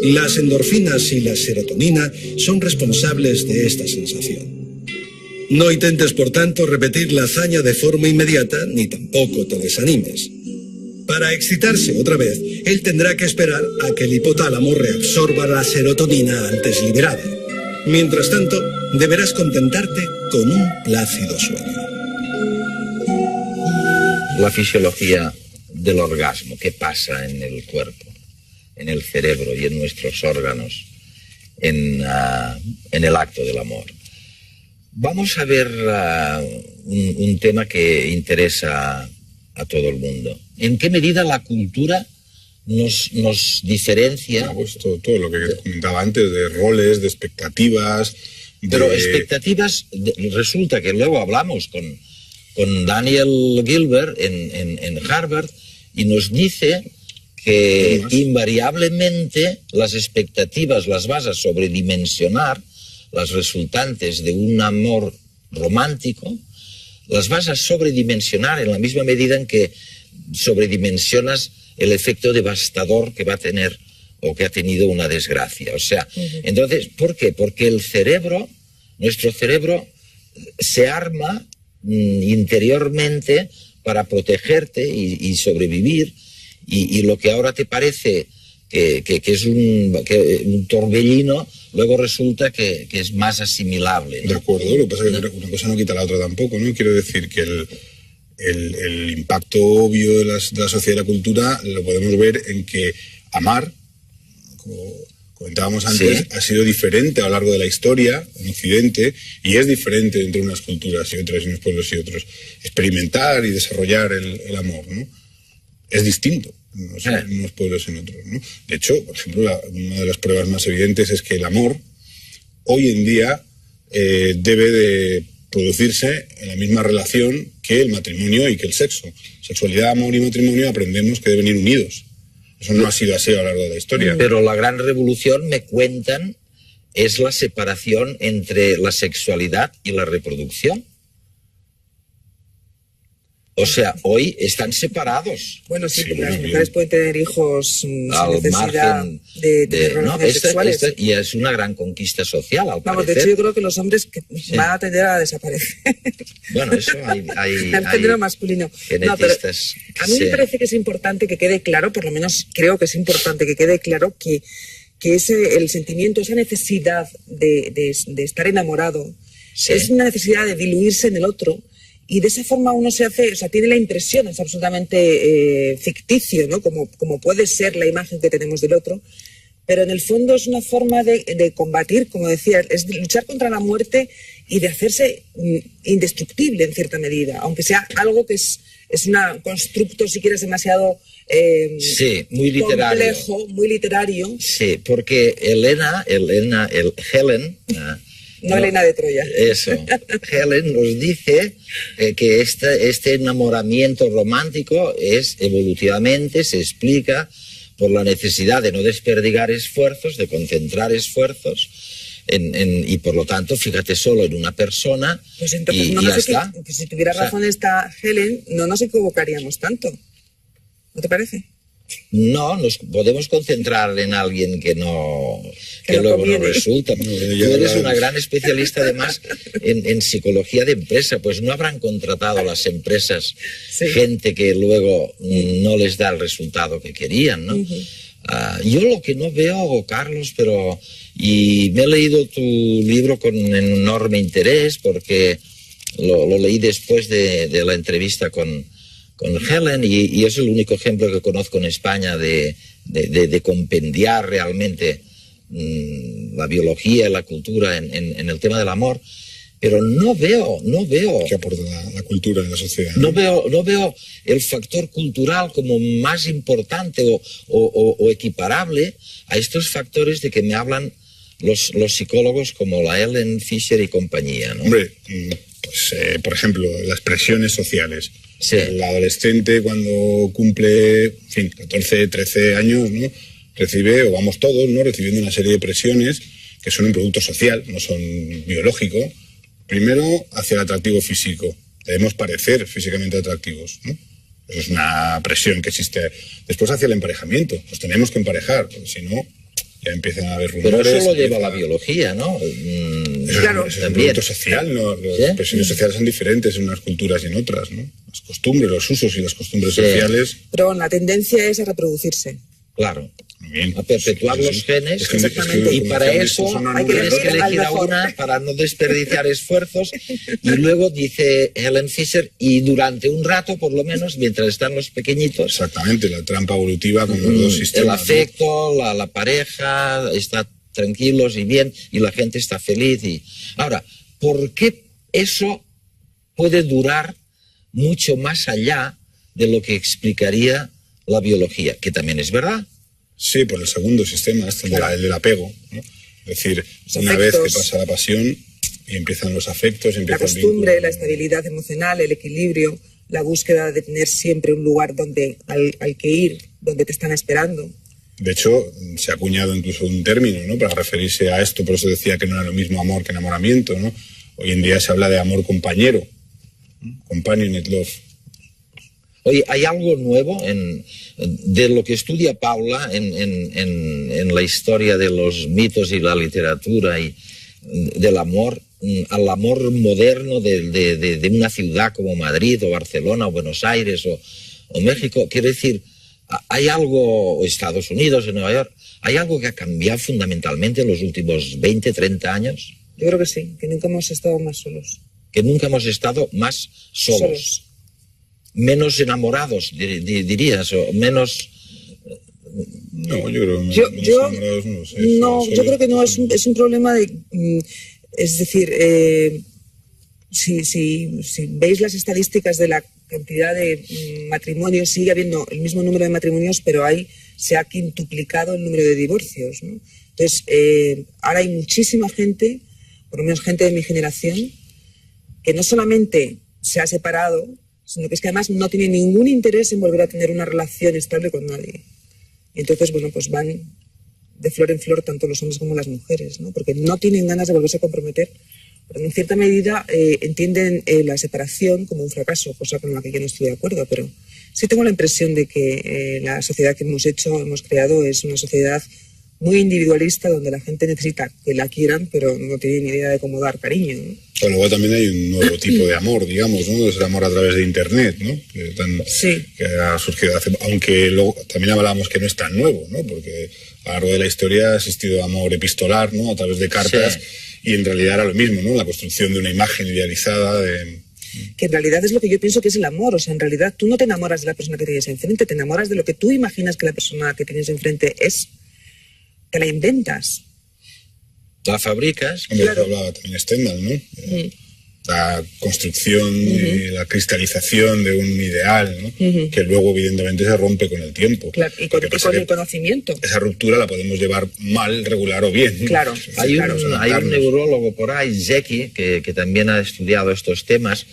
Las endorfinas y la serotonina son responsables de esta sensación. No intentes, por tanto, repetir la hazaña de forma inmediata, ni tampoco te desanimes. Para excitarse otra vez, él tendrá que esperar a que el hipotálamo reabsorba la serotonina antes liberada. Mientras tanto, deberás contentarte con un plácido sueño. La fisiología del orgasmo, ¿qué pasa en el cuerpo, en el cerebro y en nuestros órganos en el acto del amor? Vamos a ver un tema que interesa a todo el mundo. ¿En qué medida la cultura nos diferencia? Pues todo lo que comentaba antes, de roles, de expectativas. Pero expectativas, resulta que luego hablamos con Daniel Gilbert en Harvard y nos dice que invariablemente las expectativas las vas a sobredimensionar, las resultantes de un amor romántico, las vas a sobredimensionar en la misma medida en que sobredimensionas el efecto devastador que va a tener o que ha tenido una desgracia. O sea, entonces, ¿por qué? Porque el cerebro, nuestro cerebro, se arma interiormente para protegerte y sobrevivir, y lo que ahora te parece que es un torbellino, luego resulta que es más asimilable, ¿no? De acuerdo, lo que pasa es que una cosa no quita la otra tampoco, ¿no? Quiero decir que el impacto obvio de la sociedad y la cultura lo podemos ver en que amar, comentábamos antes, ha sido diferente a lo largo de la historia en Occidente y es diferente entre unas culturas y otras, y unos pueblos y otros. Experimentar y desarrollar el amor, ¿no? Es distinto, no sé, en unos pueblos y en otros, ¿no? De hecho, por ejemplo, una de las pruebas más evidentes es que el amor hoy en día debe de producirse en la misma relación que el matrimonio y que el sexo. Sexualidad, amor y matrimonio aprendemos que deben ir unidos. Eso no ha sido así a lo largo de la historia. Pero la gran revolución, me cuentan, es la separación entre la sexualidad y la reproducción. O sea, hoy están separados. Bueno, sí, porque las mujeres pueden tener hijos sin necesidad de relaciones sexuales. Y es una gran conquista social, al parecer. De hecho, yo creo que los hombres van a tender a desaparecer. Bueno, eso hay el género masculino. Genetistas. A mí me parece que es importante que quede claro, por lo menos creo que es importante que quede claro que el sentimiento, esa necesidad de estar enamorado, es una necesidad de diluirse en el otro. Y de esa forma uno tiene la impresión, es absolutamente ficticio, ¿no? Como puede ser la imagen que tenemos del otro, pero en el fondo es una forma de combatir, como decía, es de luchar contra la muerte y de hacerse indestructible en cierta medida, aunque sea algo que es un constructo, si quieres, demasiado muy literario. Complejo, muy literario. Sí, porque Helen... No Helena de Troya. Eso. Helen nos dice que este enamoramiento romántico evolutivamente se explica por la necesidad de no desperdigar esfuerzos, de concentrar esfuerzos, y por lo tanto, fíjate solo en una persona. Pues entonces, y ya está. Que si tuviera razón esta Helen, no nos equivocaríamos tanto. ¿No te parece? No, nos podemos concentrar en alguien que luego no resulta. Tú eres una gran especialista además en psicología de empresa, pues no habrán contratado las empresas gente que luego no les da el resultado que querían, ¿no? Yo lo que no veo, Carlos, y me he leído tu libro con enorme interés porque lo leí después de la entrevista con Helen, y es el único ejemplo que conozco en España de compendiar realmente la biología y la cultura en el tema del amor, pero no veo ¿qué aporta la cultura en la sociedad? No veo el factor cultural como más importante o equiparable a estos factores de que me hablan los psicólogos como la Helen Fisher y compañía, ¿no? Hombre, pues, por ejemplo, las presiones sociales. Sí. El adolescente, cuando cumple 14, 13 años, ¿no? Recibe, o vamos todos, ¿no? Recibiendo una serie de presiones que son un producto social, no son biológico. Primero, hacia el atractivo físico. Debemos parecer físicamente atractivos, ¿no? Eso es una presión que existe. Después, hacia el emparejamiento. Nos tenemos que emparejar, porque si no, ya empiezan a haber rumores. Pero eso lo lleva la biología, ¿no? Claro, es un producto social, ¿no? Las presiones sociales son diferentes en unas culturas y en otras, ¿no? Las costumbres, los usos y las costumbres sociales. Pero bueno, la tendencia es a reproducirse. Claro. Bien, a perpetuar los genes, y para eso tienes que elegir a una para no desperdiciar esfuerzos. Y luego dice Helen Fisher, y durante un rato, por lo menos, mientras están los pequeñitos. Exactamente, la trampa evolutiva con los dos sistemas. El afecto, ¿no? la pareja está tranquilos y bien, y la gente está feliz. Ahora, ¿por qué eso puede durar mucho más allá de lo que explicaría la biología? Que también es verdad. Sí, por el segundo sistema, el del apego, ¿no? Es decir, una vez que pasa la pasión y empiezan los afectos, la costumbre, la estabilidad emocional, el equilibrio, la búsqueda de tener siempre un lugar al que ir, donde te están esperando. De hecho, se ha acuñado incluso un término, ¿no? Para referirse a esto, por eso decía que no era lo mismo amor que enamoramiento, ¿no? Hoy en día se habla de amor compañero, companionate love. Oye, ¿hay algo nuevo de lo que estudia Paula en la historia de los mitos y la literatura y del amor, al amor moderno de una ciudad como Madrid o Barcelona o Buenos Aires o México? Quiero decir, ¿hay algo, o Estados Unidos, en Nueva York, hay algo que ha cambiado fundamentalmente en los últimos 20, 30 años? Yo creo que sí, que nunca hemos estado más solos. Que nunca hemos estado más solos. Menos enamorados, dirías, o menos No, yo creo que yo creo que no, es un problema de... Es decir, si veis las estadísticas de la cantidad de matrimonios, sigue habiendo el mismo número de matrimonios, pero se ha quintuplicado el número de divorcios, ¿no? Entonces, ahora hay muchísima gente, por lo menos gente de mi generación, que no solamente se ha separado, sino que es que además no tiene ningún interés en volver a tener una relación estable con nadie. Y entonces, bueno, pues van de flor en flor tanto los hombres como las mujeres, ¿no? Porque no tienen ganas de volverse a comprometer. Pero en cierta medida entienden la separación como un fracaso, cosa con la que yo no estoy de acuerdo, pero sí tengo la impresión de que la sociedad que hemos creado, es una sociedad muy individualista, donde la gente necesita que la quieran, pero no tiene ni idea de cómo dar cariño, ¿no? Pero luego también hay un nuevo tipo de amor, digamos, ¿no? Es el amor a través de Internet, ¿no? Que ha surgido aunque luego también hablábamos que no es tan nuevo, ¿no? Porque a lo largo de la historia ha existido amor epistolar, ¿no? A través de cartas, y en realidad era lo mismo, ¿no? La construcción de una imagen idealizada que en realidad es lo que yo pienso que es el amor. O sea, en realidad tú no te enamoras de la persona que tienes enfrente, te enamoras de lo que tú imaginas que la persona que tienes enfrente es. Te la inventas. La fabricas. Hombre, claro. Hablaba también Stendhal, ¿no? La construcción y la cristalización de un ideal, ¿no? Que luego evidentemente se rompe con el tiempo. Claro, y con el conocimiento. Esa ruptura la podemos llevar mal, regular o bien. Claro. Hay un neurólogo por ahí, Zeki, que también ha estudiado estos temas,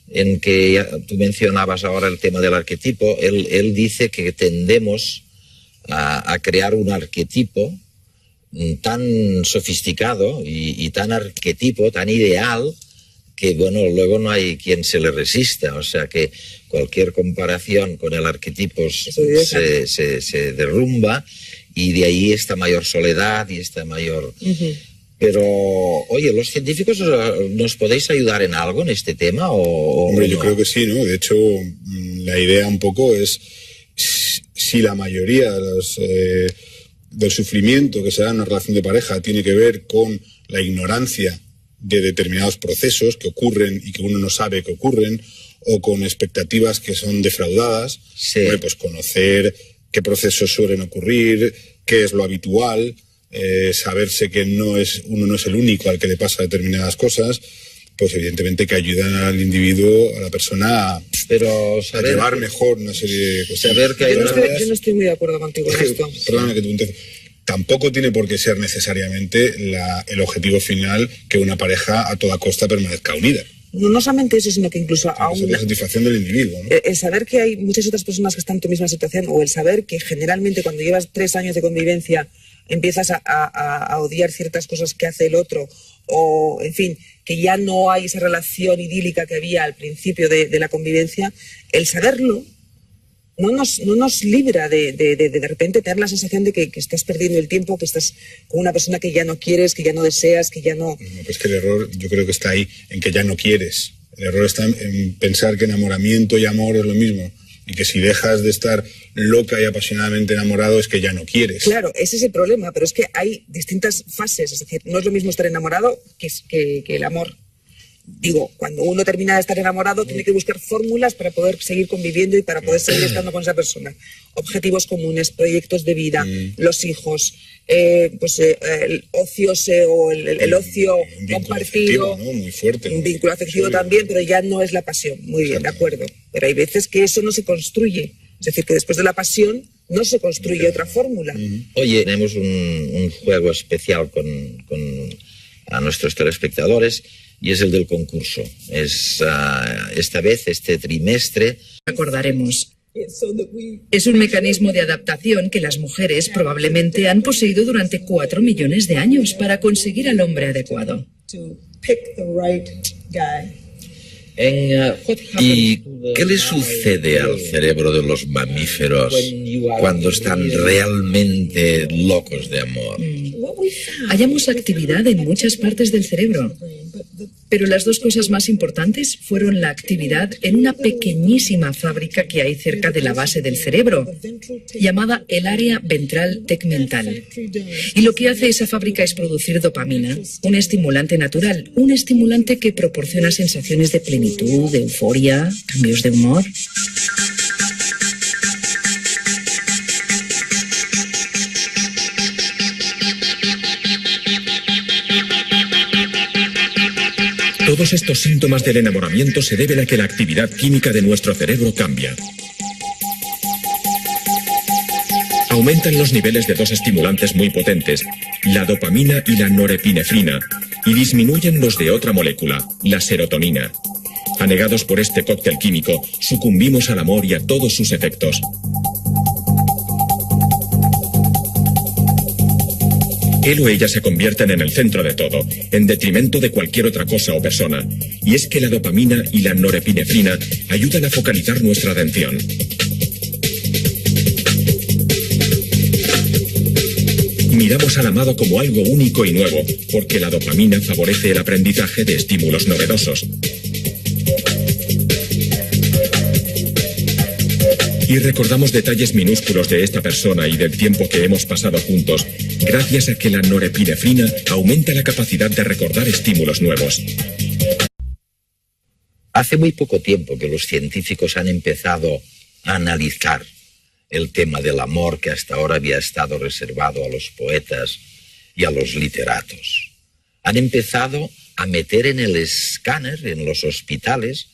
en que tú mencionabas ahora el tema del arquetipo. Él dice que tendemos a crear un arquetipo tan sofisticado y tan arquetipo, tan ideal, que bueno, luego no hay quien se le resista. O sea que cualquier comparación con el arquetipo se derrumba, y de ahí esta mayor soledad y esta mayor... Pero, oye, ¿los científicos nos podéis ayudar en algo en este tema? Hombre, yo creo que sí, ¿no? De hecho, la idea un poco es, si la mayoría del sufrimiento que se da en una relación de pareja tiene que ver con la ignorancia de determinados procesos que ocurren y que uno no sabe que ocurren, o con expectativas que son defraudadas, bueno, pues conocer qué procesos suelen ocurrir, qué es lo habitual, saberse que uno no es el único al que le pasa determinadas cosas, pues evidentemente que ayudan al individuo, a la persona a llevar mejor una serie de cosas. Yo no estoy muy de acuerdo contigo en esto. Perdóname que te pregunte. Tampoco tiene por qué ser necesariamente el objetivo final que una pareja a toda costa permanezca unida. No solamente eso, sino que incluso aún la satisfacción del individuo, ¿no? El saber que hay muchas otras personas que están en tu misma situación, o el saber que generalmente cuando llevas 3 años de convivencia empiezas a odiar ciertas cosas que hace el otro, o en fin, que ya no hay esa relación idílica que había al principio de la convivencia, el saberlo no nos libra de repente tener la sensación de que estás perdiendo el tiempo, que estás con una persona que ya no quieres, que ya no deseas, que ya no... Pues que el error yo creo que está ahí, en que ya no quieres. El error está en pensar que enamoramiento y amor es lo mismo, y que si dejas de estar loca y apasionadamente enamorado es que ya no quieres. Claro, ese es el problema, pero es que hay distintas fases, es decir, no es lo mismo estar enamorado que el amor. Digo, cuando uno termina de estar enamorado, tiene que buscar fórmulas para poder seguir conviviendo y para poder seguir estando con esa persona. Objetivos comunes, proyectos de vida, los hijos, el ocio o el ocio compartido. ¿No? Muy fuerte. Un vínculo afectivo también, pero ya no es la pasión. Muy bien, de acuerdo. Pero hay veces que eso no se construye. Es decir, que después de la pasión no se construye otra fórmula. Oye, tenemos un juego especial a nuestros telespectadores, y es el del concurso. Es esta vez, este trimestre. Recordaremos. Es un mecanismo de adaptación que las mujeres probablemente han poseído durante 4 millones de años para conseguir al hombre adecuado. ¿Y qué le sucede al cerebro de los mamíferos cuando están realmente locos de amor? Hallamos actividad en muchas partes del cerebro, pero las 2 cosas más importantes fueron la actividad en una pequeñísima fábrica que hay cerca de la base del cerebro, llamada el área ventral tegmental. Y lo que hace esa fábrica es producir dopamina, un estimulante natural, un estimulante que proporciona sensaciones de plenitud, de euforia, cambios de humor. Todos estos síntomas del enamoramiento se deben a que la actividad química de nuestro cerebro cambia. Aumentan los niveles de dos estimulantes muy potentes, la dopamina y la norepinefrina, y disminuyen los de otra molécula, la serotonina. Anegados por este cóctel químico, sucumbimos al amor y a todos sus efectos. Él o ella se convierten en el centro de todo, en detrimento de cualquier otra cosa o persona. Y es que la dopamina y la norepinefrina ayudan a focalizar nuestra atención. Miramos al amado como algo único y nuevo, porque la dopamina favorece el aprendizaje de estímulos novedosos. Y recordamos detalles minúsculos de esta persona y del tiempo que hemos pasado juntos, gracias a que la norepinefrina aumenta la capacidad de recordar estímulos nuevos. Hace muy poco tiempo que los científicos han empezado a analizar el tema del amor que hasta ahora había estado reservado a los poetas y a los literatos. Han empezado a meter en el escáner, en los hospitales,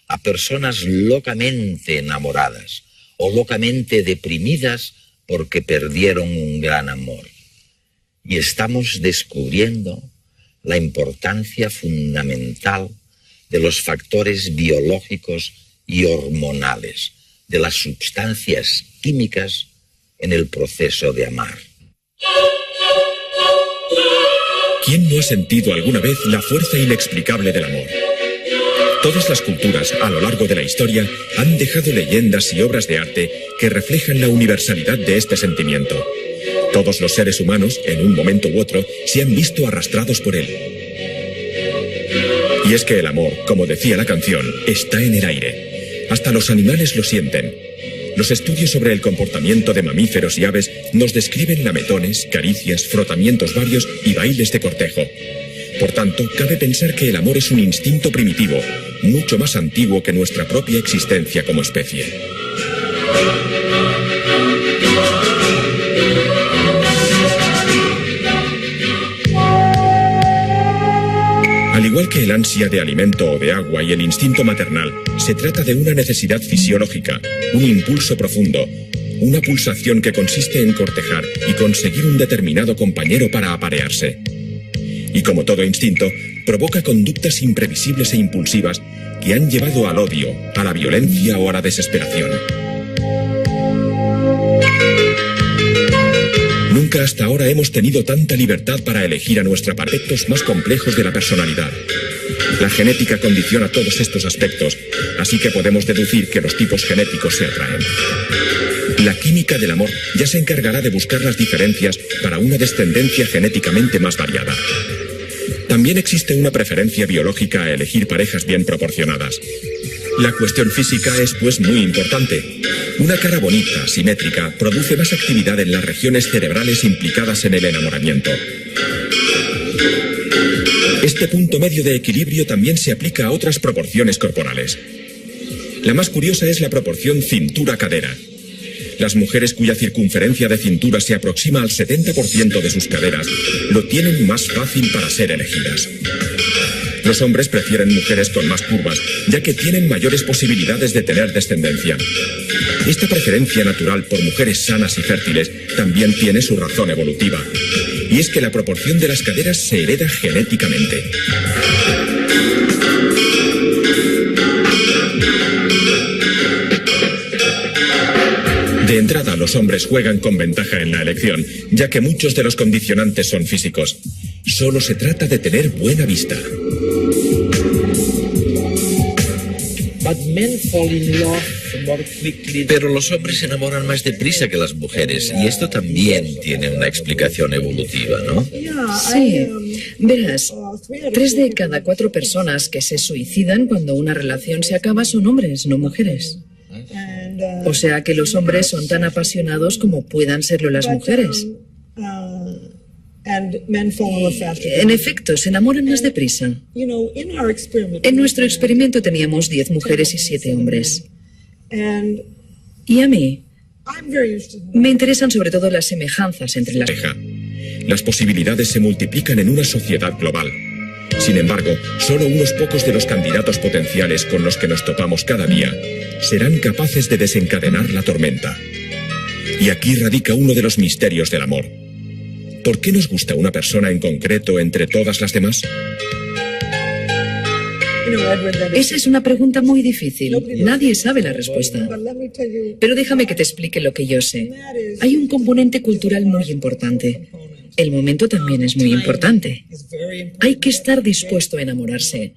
a personas locamente enamoradas o locamente deprimidas porque perdieron un gran amor. Y estamos descubriendo la importancia fundamental de los factores biológicos y hormonales, de las sustancias químicas en el proceso de amar. ¿Quién no ha sentido alguna vez la fuerza inexplicable del amor? Todas las culturas a lo largo de la historia han dejado leyendas y obras de arte que reflejan la universalidad de este sentimiento. Todos los seres humanos, en un momento u otro, se han visto arrastrados por él. Y es que el amor, como decía la canción, está en el aire. Hasta los animales lo sienten. Los estudios sobre el comportamiento de mamíferos y aves nos describen lametones, caricias, frotamientos varios y bailes de cortejo. Por tanto, cabe pensar que el amor es un instinto primitivo, mucho más antiguo que nuestra propia existencia como especie. Al igual que el ansia de alimento o de agua y el instinto maternal, se trata de una necesidad fisiológica, un impulso profundo, una pulsación que consiste en cortejar y conseguir un determinado compañero para aparearse. Y como todo instinto, provoca conductas imprevisibles e impulsivas que han llevado al odio, a la violencia o a la desesperación. Nunca hasta ahora hemos tenido tanta libertad para elegir a nuestros aspectos más complejos de la personalidad. La genética condiciona todos estos aspectos, así que podemos deducir que los tipos genéticos se atraen. La química del amor ya se encargará de buscar las diferencias para una descendencia genéticamente más variada. También existe una preferencia biológica a elegir parejas bien proporcionadas. La cuestión física es, pues, muy importante. Una cara bonita, simétrica, produce más actividad en las regiones cerebrales implicadas en el enamoramiento. Este punto medio de equilibrio también se aplica a otras proporciones corporales. La más curiosa es la proporción cintura-cadera. Las mujeres cuya circunferencia de cintura se aproxima al 70% de sus caderas lo tienen más fácil para ser elegidas. Los hombres prefieren mujeres con más curvas, ya que tienen mayores posibilidades de tener descendencia. Esta preferencia natural por mujeres sanas y fértiles también tiene su razón evolutiva. Y es que la proporción de las caderas se hereda genéticamente. De entrada, los hombres juegan con ventaja en la elección, ya que muchos de los condicionantes son físicos. Solo se trata de tener buena vista. Pero los hombres se enamoran más deprisa que las mujeres, y esto también tiene una explicación evolutiva, ¿no? Sí. Verás, 3 de cada 4 personas que se suicidan cuando una relación se acaba son hombres, no mujeres. O sea que los hombres son tan apasionados como puedan serlo las mujeres. En efecto, se enamoran más deprisa. En nuestro experimento teníamos 10 mujeres y 7 hombres. Y a mí me interesan sobre todo las semejanzas entre las... Las posibilidades se multiplican en una sociedad global. Sin embargo, solo unos pocos de los candidatos potenciales con los que nos topamos cada día serán capaces de desencadenar la tormenta. Y aquí radica uno de los misterios del amor. ¿Por qué nos gusta una persona en concreto entre todas las demás? Esa es una pregunta muy difícil. Nadie sabe la respuesta. Pero déjame que te explique lo que yo sé. Hay un componente cultural muy importante. El momento también es muy importante. Hay que estar dispuesto a enamorarse.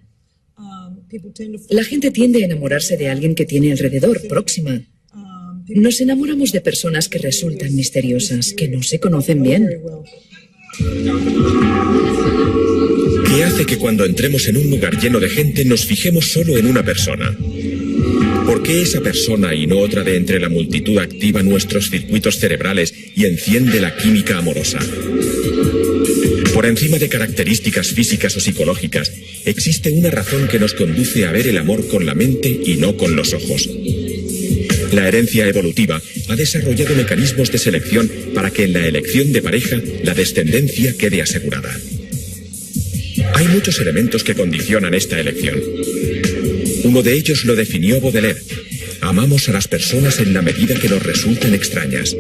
La gente tiende a enamorarse de alguien que tiene alrededor, próxima. Nos enamoramos de personas que resultan misteriosas, que no se conocen bien. ¿Qué hace que cuando entremos en un lugar lleno de gente nos fijemos solo en una persona? ¿Por qué esa persona y no otra de entre la multitud activa nuestros circuitos cerebrales y enciende la química amorosa? Por encima de características físicas o psicológicas, existe una razón que nos conduce a ver el amor con la mente y no con los ojos. La herencia evolutiva ha desarrollado mecanismos de selección para que en la elección de pareja la descendencia quede asegurada. Hay muchos elementos que condicionan esta elección. Uno de ellos lo definió Baudelaire. Amamos a las personas en la medida que nos resultan extrañas.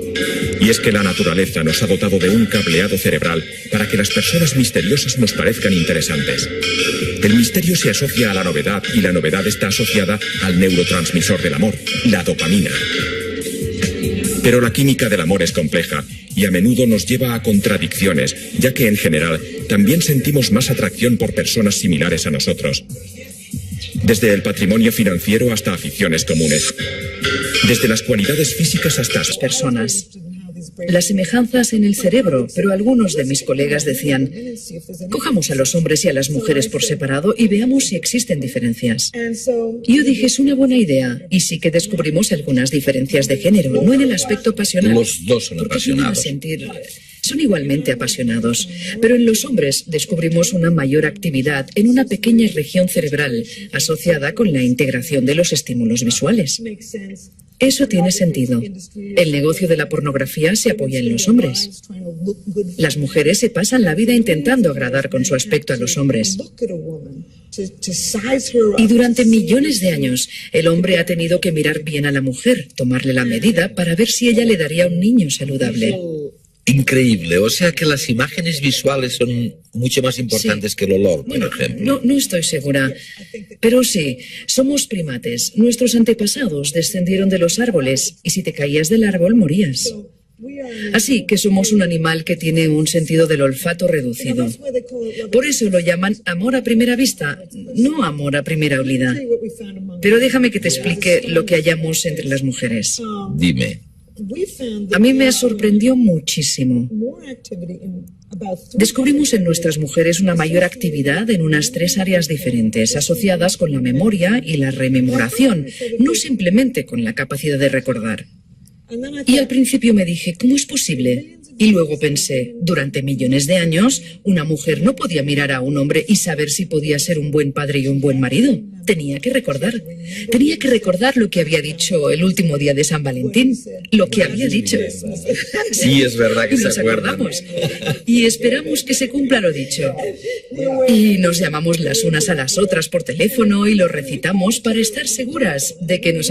Y es que la naturaleza nos ha dotado de un cableado cerebral para que las personas misteriosas nos parezcan interesantes. El misterio se asocia a la novedad y la novedad está asociada al neurotransmisor del amor, la dopamina. Pero la química del amor es compleja y a menudo nos lleva a contradicciones, ya que en general también sentimos más atracción por personas similares a nosotros. Desde el patrimonio financiero hasta aficiones comunes. Desde las cualidades físicas hasta las personas. Las semejanzas en el cerebro, pero algunos de mis colegas decían, cojamos a los hombres y a las mujeres por separado y veamos si existen diferencias. Y yo dije, es una buena idea, y sí que descubrimos algunas diferencias de género, no en el aspecto pasional. Los dos son apasionados. Son igualmente apasionados, pero en los hombres descubrimos una mayor actividad en una pequeña región cerebral asociada con la integración de los estímulos visuales. Eso tiene sentido. El negocio de la pornografía se apoya en los hombres. Las mujeres se pasan la vida intentando agradar con su aspecto a los hombres. Y durante millones de años, el hombre ha tenido que mirar bien a la mujer, tomarle la medida para ver si ella le daría un niño saludable. Increíble, o sea que las imágenes visuales son mucho más importantes que el olor, por ejemplo. No estoy segura, pero sí, somos primates. Nuestros antepasados descendieron de los árboles y si te caías del árbol morías. Así que somos un animal que tiene un sentido del olfato reducido. Por eso lo llaman amor a primera vista, no amor a primera olida. Pero déjame que te explique lo que hallamos entre las mujeres. Dime. A mí me sorprendió muchísimo. Descubrimos en nuestras mujeres una mayor actividad en unas 3 áreas diferentes, asociadas con la memoria y la rememoración, no simplemente con la capacidad de recordar. Y al principio me dije, ¿cómo es posible? Y luego pensé, durante millones de años, una mujer no podía mirar a un hombre y saber si podía ser un buen padre y un buen marido. Tenía que recordar lo que había dicho el último día de San Valentín, lo que había dicho. Sí, es verdad que y nos acordamos. Y esperamos que se cumpla lo dicho. Y nos llamamos las unas a las otras por teléfono y lo recitamos para estar seguras de que nos